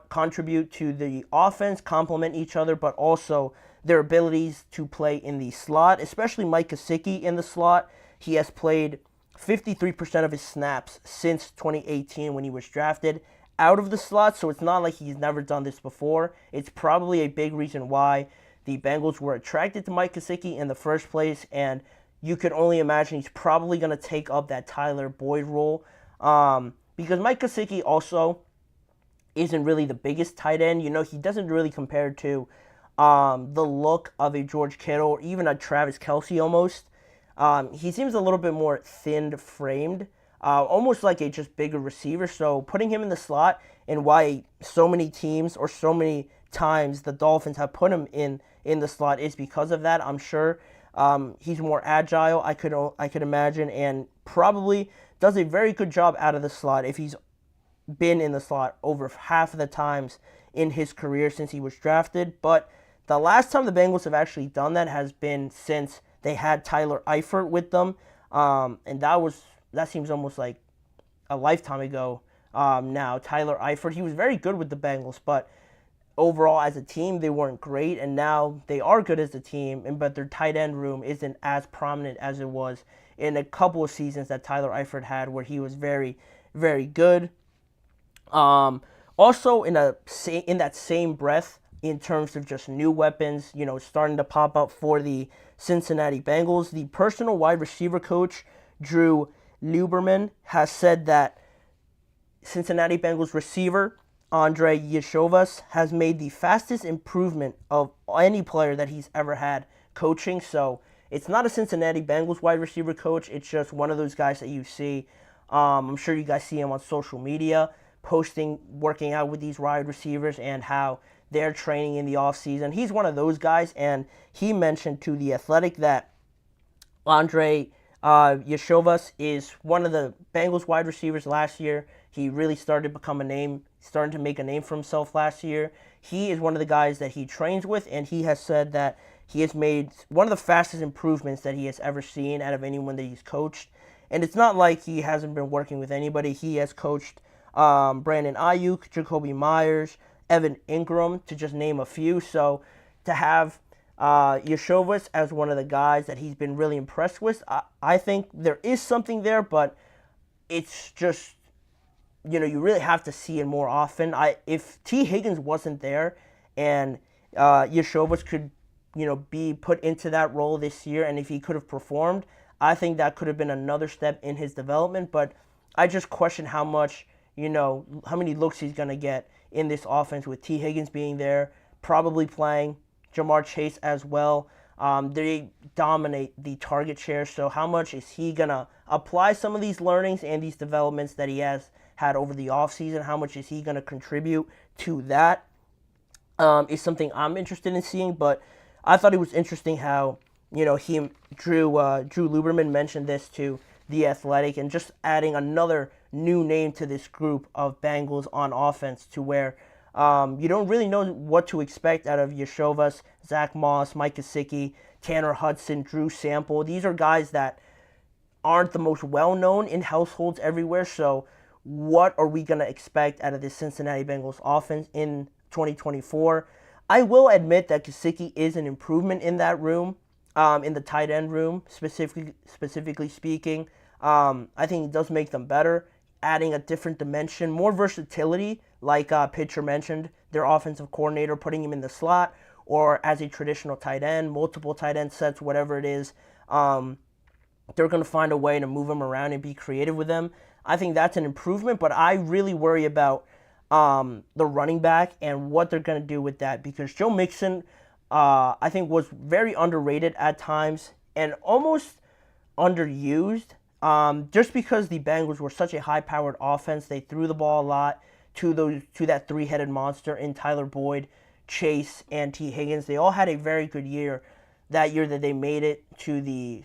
contribute to the offense, complement each other, but also their abilities to play in the slot, especially Mike Gesicki in the slot. He has played 53% of his snaps since 2018 when he was drafted out of the slot, so it's not like he's never done this before. It's probably a big reason why the Bengals were attracted to Mike Gesicki in the first place, and you could only imagine he's probably going to take up that Tyler Boyd role, because Mike Gesicki also isn't really the biggest tight end. He doesn't really compare to the look of a George Kittle or even a Travis Kelce almost. He seems a little bit more thin-framed, almost like a just bigger receiver. So putting him in the slot, and why so many teams or so many times the Dolphins have put him in the slot, is because of that, I'm sure. He's more agile, I could imagine, and probably does a very good job out of the slot if he's been in the slot over half of the times in his career since he was drafted. But the last time the Bengals have actually done that has been since they had Tyler Eifert with them. And that seems almost like a lifetime ago now. Tyler Eifert, he was very good with the Bengals, but overall as a team they weren't great, and now they are good as a team, but their tight end room isn't as prominent as it was in a couple of seasons that Tyler Eifert had, where he was very, very good. Also in that same breath, in terms of just new weapons, starting to pop up for the Cincinnati Bengals, the personal wide receiver coach Drew Lieberman has said that Cincinnati Bengals receiver Andre Yeshovas has made the fastest improvement of any player that he's ever had coaching. So it's not a Cincinnati Bengals wide receiver coach. It's just one of those guys that you see. I'm sure you guys see him on social media posting, working out with these wide receivers and how they're training in the offseason. He's one of those guys, and he mentioned to The Athletic that Andre Yeshovas is one of the Bengals wide receivers last year. He really started to make a name for himself last year. He is one of the guys that he trains with, and he has said that he has made one of the fastest improvements that he has ever seen out of anyone that he's coached. And it's not like he hasn't been working with anybody. He has coached Brandon Ayuk, Jacoby Myers, Evan Ingram, to just name a few. So to have Yeshovas as one of the guys that he's been really impressed with, I think there is something there, but it's just, you really have to see it more often. If T. Higgins wasn't there and Yeshovas could, be put into that role this year, and if he could have performed, I think that could have been another step in his development. But I just question how much, how many looks he's going to get in this offense with T. Higgins being there, probably playing Jamar Chase as well. They dominate the target share, so how much is he going to apply some of these learnings and these developments that he has had over the offseason? How much is he going to contribute to that? Is something I'm interested in seeing. But I thought it was interesting how, Drew Lieberman mentioned this to The Athletic, and just adding another new name to this group of Bengals on offense, to where you don't really know what to expect out of Yeshovas, Zach Moss, Mike Gesicki, Tanner Hudson, Drew Sample. These are guys that aren't the most well-known in households everywhere. So what are we going to expect out of this Cincinnati Bengals offense in 2024? I will admit that Gesicki is an improvement in that room, in the tight end room, specifically speaking. I think it does make them better, adding a different dimension, more versatility, like Pitcher mentioned, their offensive coordinator, putting him in the slot or as a traditional tight end, multiple tight end sets, whatever it is. They're going to find a way to move him around and be creative with them. I think that's an improvement, but I really worry about the running back and what they're going to do with that, because Joe Mixon, I think, was very underrated at times and almost underused, just because the Bengals were such a high-powered offense. They threw the ball a lot to that three-headed monster in Tyler Boyd, Chase, and T. Higgins. They all had a very good year that year that they made it to the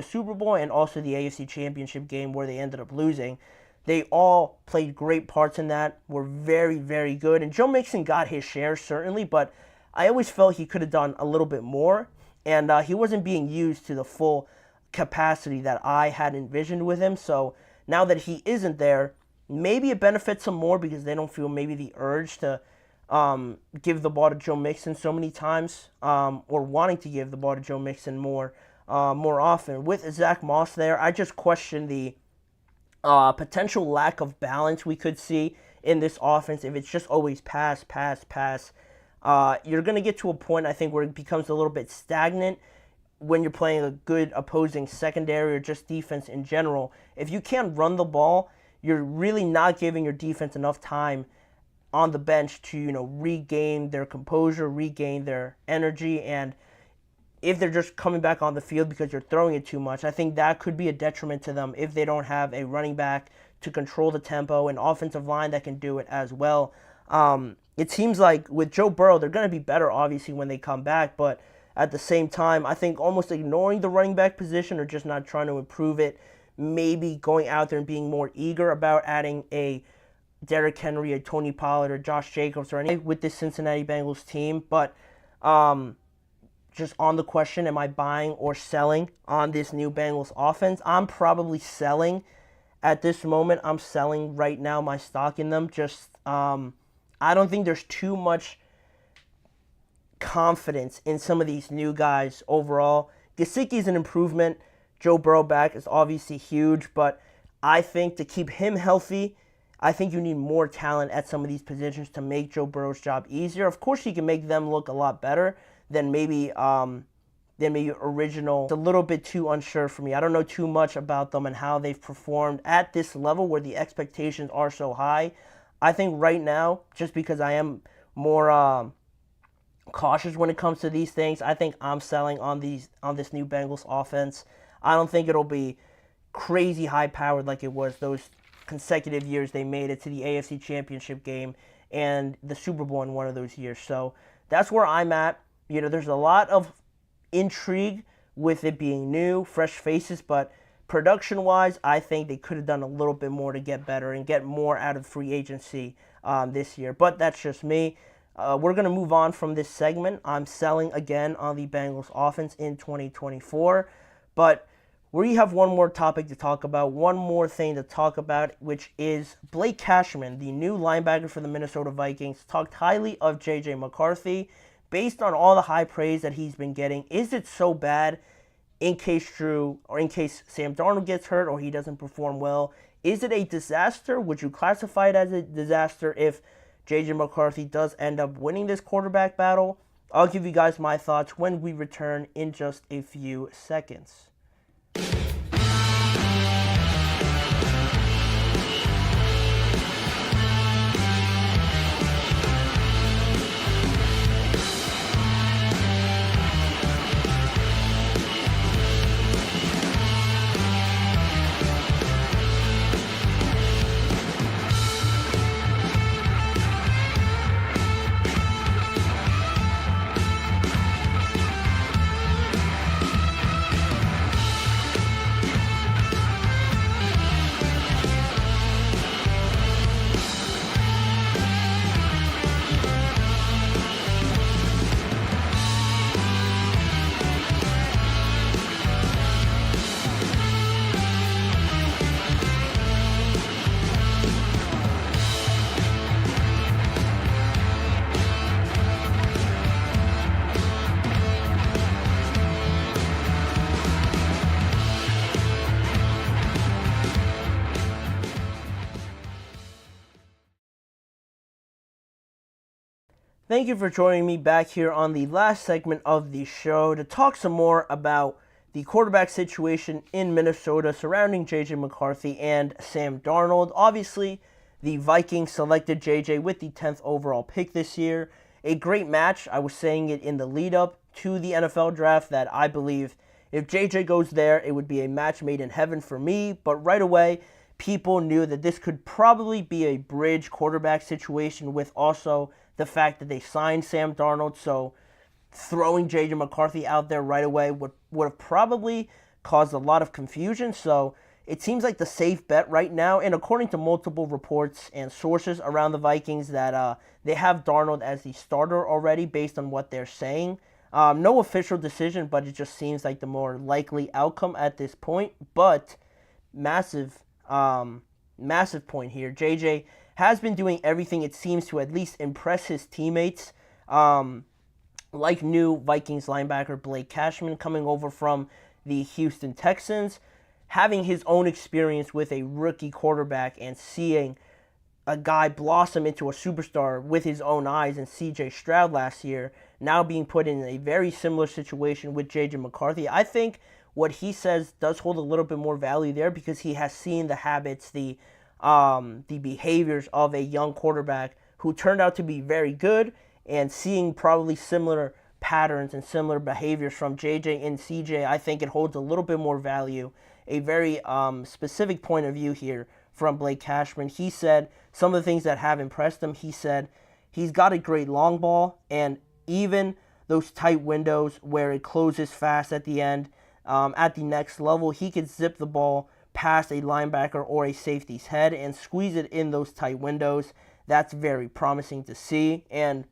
Super Bowl and also the AFC Championship game, where they ended up losing. They all played great parts in that, were very, very good. And Joe Mixon got his share, certainly, but I always felt he could have done a little bit more, and he wasn't being used to the full capacity that I had envisioned with him. So now that he isn't there, maybe it benefits them more, because they don't feel maybe the urge to give the ball to Joe Mixon so many times, or wanting to give the ball to Joe Mixon more often. With Zach Moss there, I just question the potential lack of balance we could see in this offense if it's just always pass. You're going to get to a point, I think, where it becomes a little bit stagnant when you're playing a good opposing secondary or just defense in general. If you can't run the ball, you're really not giving your defense enough time on the bench to, regain their composure, regain their energy. And if they're just coming back on the field because you're throwing it too much, I think that could be a detriment to them if they don't have a running back to control the tempo, an offensive line that can do it as well. It seems like with Joe Burrow, they're going to be better, obviously, when they come back, but at the same time, I think almost ignoring the running back position or just not trying to improve it, maybe going out there and being more eager about adding a Derrick Henry, a Tony Pollard, or Josh Jacobs, or any with this Cincinnati Bengals team. But just on the question, am I buying or selling on this new Bengals offense? I'm probably selling at this moment. I'm selling right now my stock in them. Just I don't think there's too much confidence in some of these new guys overall. Gesicki's an improvement. Joe Burrow back is obviously huge, but I think to keep him healthy, I think you need more talent at some of these positions to make Joe Burrow's job easier. Of course, he can make them look a lot better than maybe original. It's a little bit too unsure for me. I don't know too much about them and how they've performed at this level where the expectations are so high. I think right now, just because I am more cautious when it comes to these things, I think I'm selling on this new Bengals offense. I don't think it'll be crazy high-powered like it was those consecutive years they made it to the AFC Championship game and the Super Bowl in one of those years. So that's where I'm at. You know, there's a lot of intrigue with it being new, fresh faces, but production-wise, I think they could have done a little bit more to get better and get more out of free agency this year. But that's just me. We're going to move on from this segment. I'm selling again on the Bengals offense in 2024. But we have one more topic to talk about, one more thing to talk about, which is Blake Cashman, the new linebacker for the Minnesota Vikings, talked highly of J.J. McCarthy. Based on all the high praise that he's been getting, is it so bad in case Sam Darnold gets hurt or he doesn't perform well? Is it a disaster? Would you classify it as a disaster if J.J. McCarthy does end up winning this quarterback battle? I'll give you guys my thoughts when we return in just a few seconds. Thank you for joining me back here on the last segment of the show to talk some more about the quarterback situation in Minnesota surrounding J.J. McCarthy and Sam Darnold. Obviously, the Vikings selected J.J. with the 10th overall pick this year. A great match. I was saying it in the lead-up to the NFL draft that I believe if J.J. goes there, it would be a match made in heaven for me. But right away, people knew that this could probably be a bridge quarterback situation with also the fact that they signed Sam Darnold, so throwing J.J. McCarthy out there right away would have probably caused a lot of confusion. So it seems like the safe bet right now, and according to multiple reports and sources around the Vikings, that they have Darnold as the starter already based on what they're saying. No official decision, but it just seems like the more likely outcome at this point. But massive point here. J.J. has been doing everything, it seems, to at least impress his teammates, like new Vikings linebacker Blake Cashman coming over from the Houston Texans, having his own experience with a rookie quarterback and seeing a guy blossom into a superstar with his own eyes in C.J. Stroud last year, now being put in a very similar situation with J.J. McCarthy. I think what he says does hold a little bit more value there because he has seen the habits, the behaviors of a young quarterback who turned out to be very good, and seeing probably similar patterns and similar behaviors from JJ and CJ, I think it holds a little bit more value. A very specific point of view here from Blake Cashman. He said some of the things that have impressed him. He said he's got a great long ball, and even those tight windows where it closes fast at the end, at the next level, he could zip the ball past a linebacker or a safety's head and squeeze it in those tight windows. That's very promising to see. And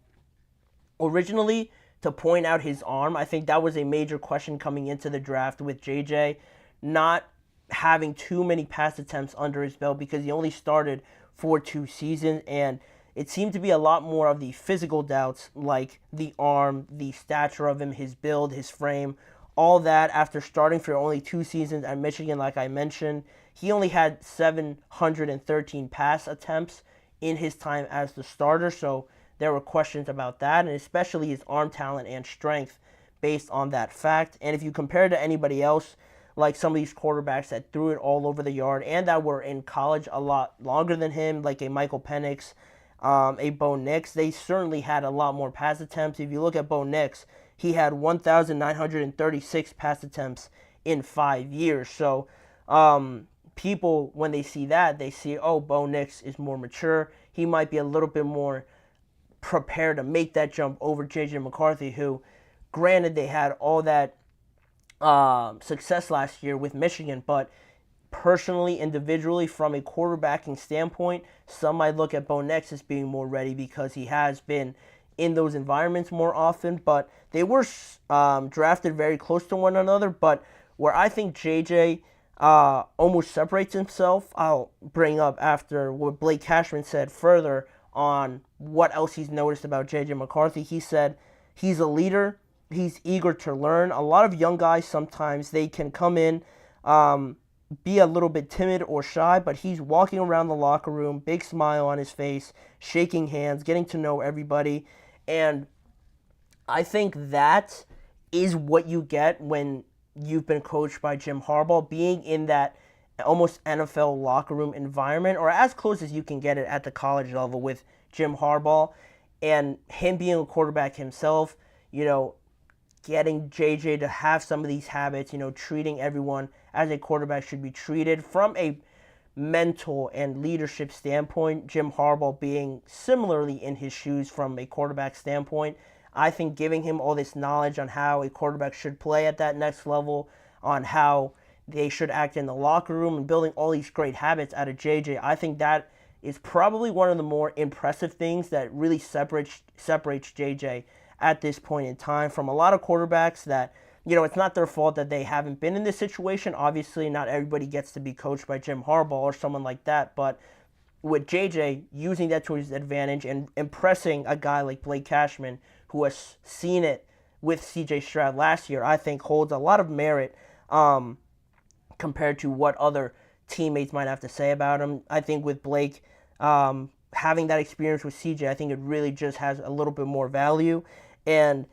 originally, to point out his arm, I think that was a major question coming into the draft with JJ not having too many pass attempts under his belt because he only started for 2 seasons, and it seemed to be a lot more of the physical doubts, like the arm, the stature of him, his build, his frame, all that. After starting for only 2 seasons at Michigan, like I mentioned, he only had 713 pass attempts in his time as the starter, so there were questions about that, and especially his arm talent and strength based on that fact. And if you compare it to anybody else, like some of these quarterbacks that threw it all over the yard and that were in college a lot longer than him, like a Michael Penix, a Bo Nix, they certainly had a lot more pass attempts. If you look at Bo Nix, he had 1,936 pass attempts in 5 years. So people, when they see that, they see, oh, Bo Nix is more mature. He might be a little bit more prepared to make that jump over J.J. McCarthy, who, granted, they had all that success last year with Michigan, but personally, individually, from a quarterbacking standpoint, some might look at Bo Nix as being more ready because he has been in those environments more often, but they were drafted very close to one another. But where I think JJ almost separates himself, I'll bring up after what Blake Cashman said further on what else he's noticed about JJ McCarthy. He said he's a leader. He's eager to learn. A lot of young guys, sometimes they can come in, be a little bit timid or shy, but he's walking around the locker room, big smile on his face, shaking hands, getting to know everybody. And I think that is what you get when you've been coached by Jim Harbaugh, being in that almost NFL locker room environment, or as close as you can get it at the college level with Jim Harbaugh, and him being a quarterback himself, getting JJ to have some of these habits, treating everyone as a quarterback should be treated from a mental and leadership standpoint. Jim Harbaugh being similarly in his shoes from a quarterback standpoint. I think giving him all this knowledge on how a quarterback should play at that next level, on how they should act in the locker room, and building all these great habits out of JJ, I think that is probably one of the more impressive things that really separates JJ at this point in time from a lot of quarterbacks that, it's not their fault that they haven't been in this situation. Obviously, not everybody gets to be coached by Jim Harbaugh or someone like that, but with JJ using that to his advantage and impressing a guy like Blake Cashman, who has seen it with CJ Stroud last year, I think holds a lot of merit compared to what other teammates might have to say about him. I think with Blake having that experience with CJ, I think it really just has a little bit more value. And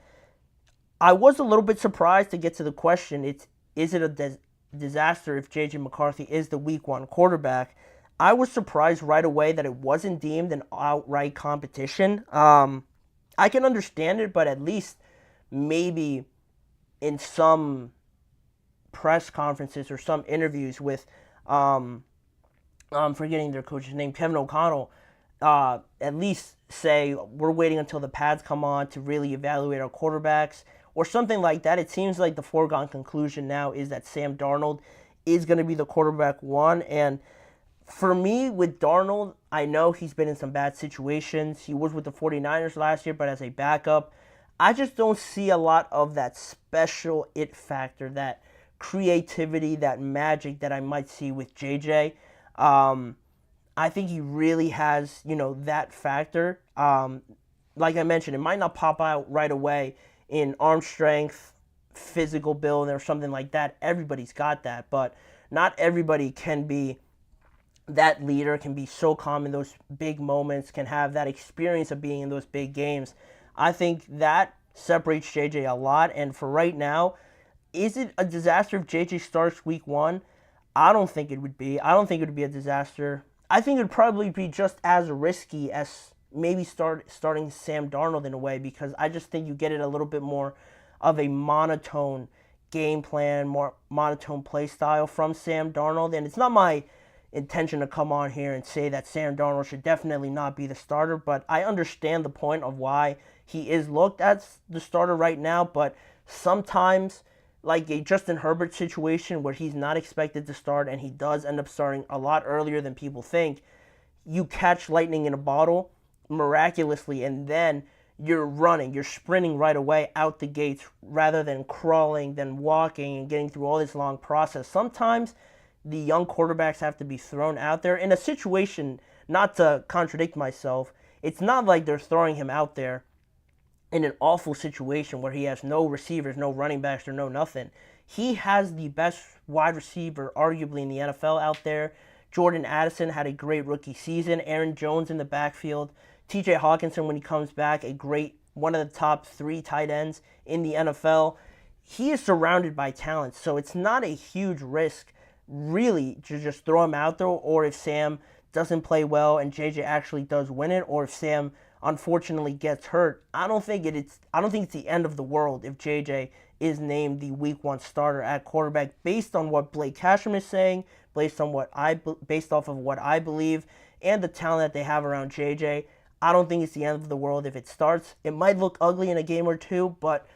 I was a little bit surprised to get to the question, is it a disaster if J.J. McCarthy is the week 1 quarterback? I was surprised right away that it wasn't deemed an outright competition. I can understand it, but at least maybe in some press conferences or some interviews with, I'm forgetting their coach's name, Kevin O'Connell, at least say we're waiting until the pads come on to really evaluate our quarterbacks or something like that. It seems like the foregone conclusion now is that Sam Darnold is going to be the quarterback 1. And for me, with Darnold, I know he's been in some bad situations. He was with the 49ers last year, but as a backup, I just don't see a lot of that special it factor, that creativity, that magic that I might see with JJ. I think he really has, that factor. Like I mentioned, it might not pop out right away in arm strength, physical build, or something like that. Everybody's got that, but not everybody can be that leader, can be so calm in those big moments, can have that experience of being in those big games. I think that separates JJ a lot, and for right now, is it a disaster if JJ starts week 1? I don't think it would be. I don't think it would be a disaster. I think it would probably be just as risky as maybe starting Sam Darnold in a way, because I just think you get it a little bit more of a monotone game plan, more monotone play style from Sam Darnold. And it's not my intention to come on here and say that Sam Darnold should definitely not be the starter, but I understand the point of why he is looked at the starter right now. But sometimes like a Justin Herbert situation where he's not expected to start and he does end up starting a lot earlier than people think, you catch lightning in a bottle miraculously, and then you're sprinting right away out the gates rather than crawling, then walking and getting through all this long process. Sometimes the young quarterbacks have to be thrown out there in a situation, not to contradict myself, it's not like they're throwing him out there in an awful situation where he has no receivers, no running backs, or no nothing. He has the best wide receiver arguably in the NFL out there. Jordan Addison had a great rookie season. Aaron Jones in the backfield. TJ Hawkinson, when he comes back, one of the top 3 tight ends in the NFL. He is surrounded by talent, so it's not a huge risk really to just throw him out there, or if Sam doesn't play well and JJ actually does win it, or if Sam unfortunately gets hurt. I don't think it's the end of the world if JJ is named the week 1 starter at quarterback based on what Blake Cashman is saying, based off of what I believe, and the talent that they have around JJ. I don't think it's the end of the world if it starts. It might look ugly in a game or two, but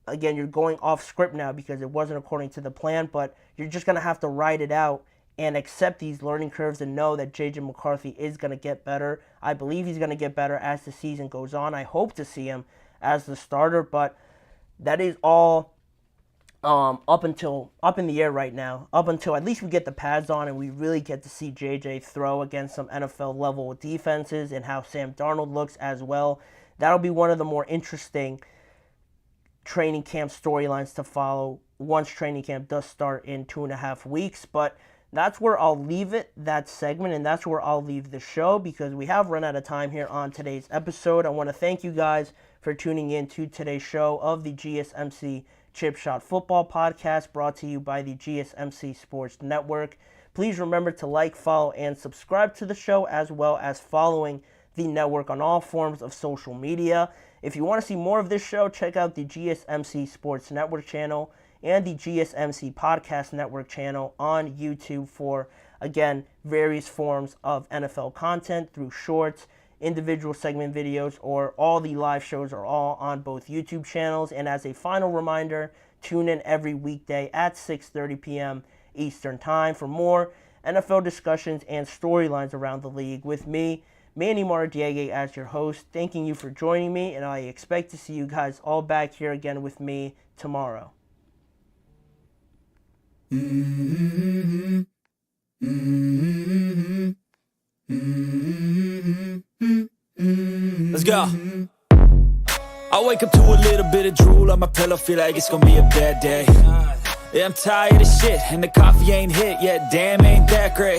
again, you're going off script now because it wasn't according to the plan, but you're just going to have to ride it out and accept these learning curves and know that J.J. McCarthy is going to get better. I believe he's going to get better as the season goes on. I hope to see him as the starter, but that is all up in the air right now, up until at least we get the pads on and we really get to see JJ throw against some NFL level defenses and how Sam Darnold looks as well. That'll be one of the more interesting training camp storylines to follow once training camp does start in 2.5 weeks. But that's where I'll leave it, that segment, and that's where I'll leave the show because we have run out of time here on today's episode. I want to thank you guys for tuning in to today's show of the GSMC Chip Shot Football Podcast, brought to you by the GSMC Sports Network. Please remember to like, follow, and subscribe to the show, as well as following the network on all forms of social media. If you want to see more of this show, check out the GSMC Sports Network channel and the GSMC Podcast Network channel on YouTube for, again, various forms of NFL content through shorts, individual segment videos, or all the live shows are all on both YouTube channels. And as a final reminder, tune in every weekday at 6:30 p.m. Eastern Time for more NFL discussions and storylines around the league with me, Manny Maradiaga, as your host. Thanking you for joining me, and I expect to see you guys all back here again with me tomorrow. Mm-hmm. Mm-hmm. Mm-hmm. Let's go. I wake up to a little bit of drool on my pillow, feel like it's gonna be a bad day. Yeah, I'm tired of shit, and the coffee ain't hit yet, damn, ain't that great.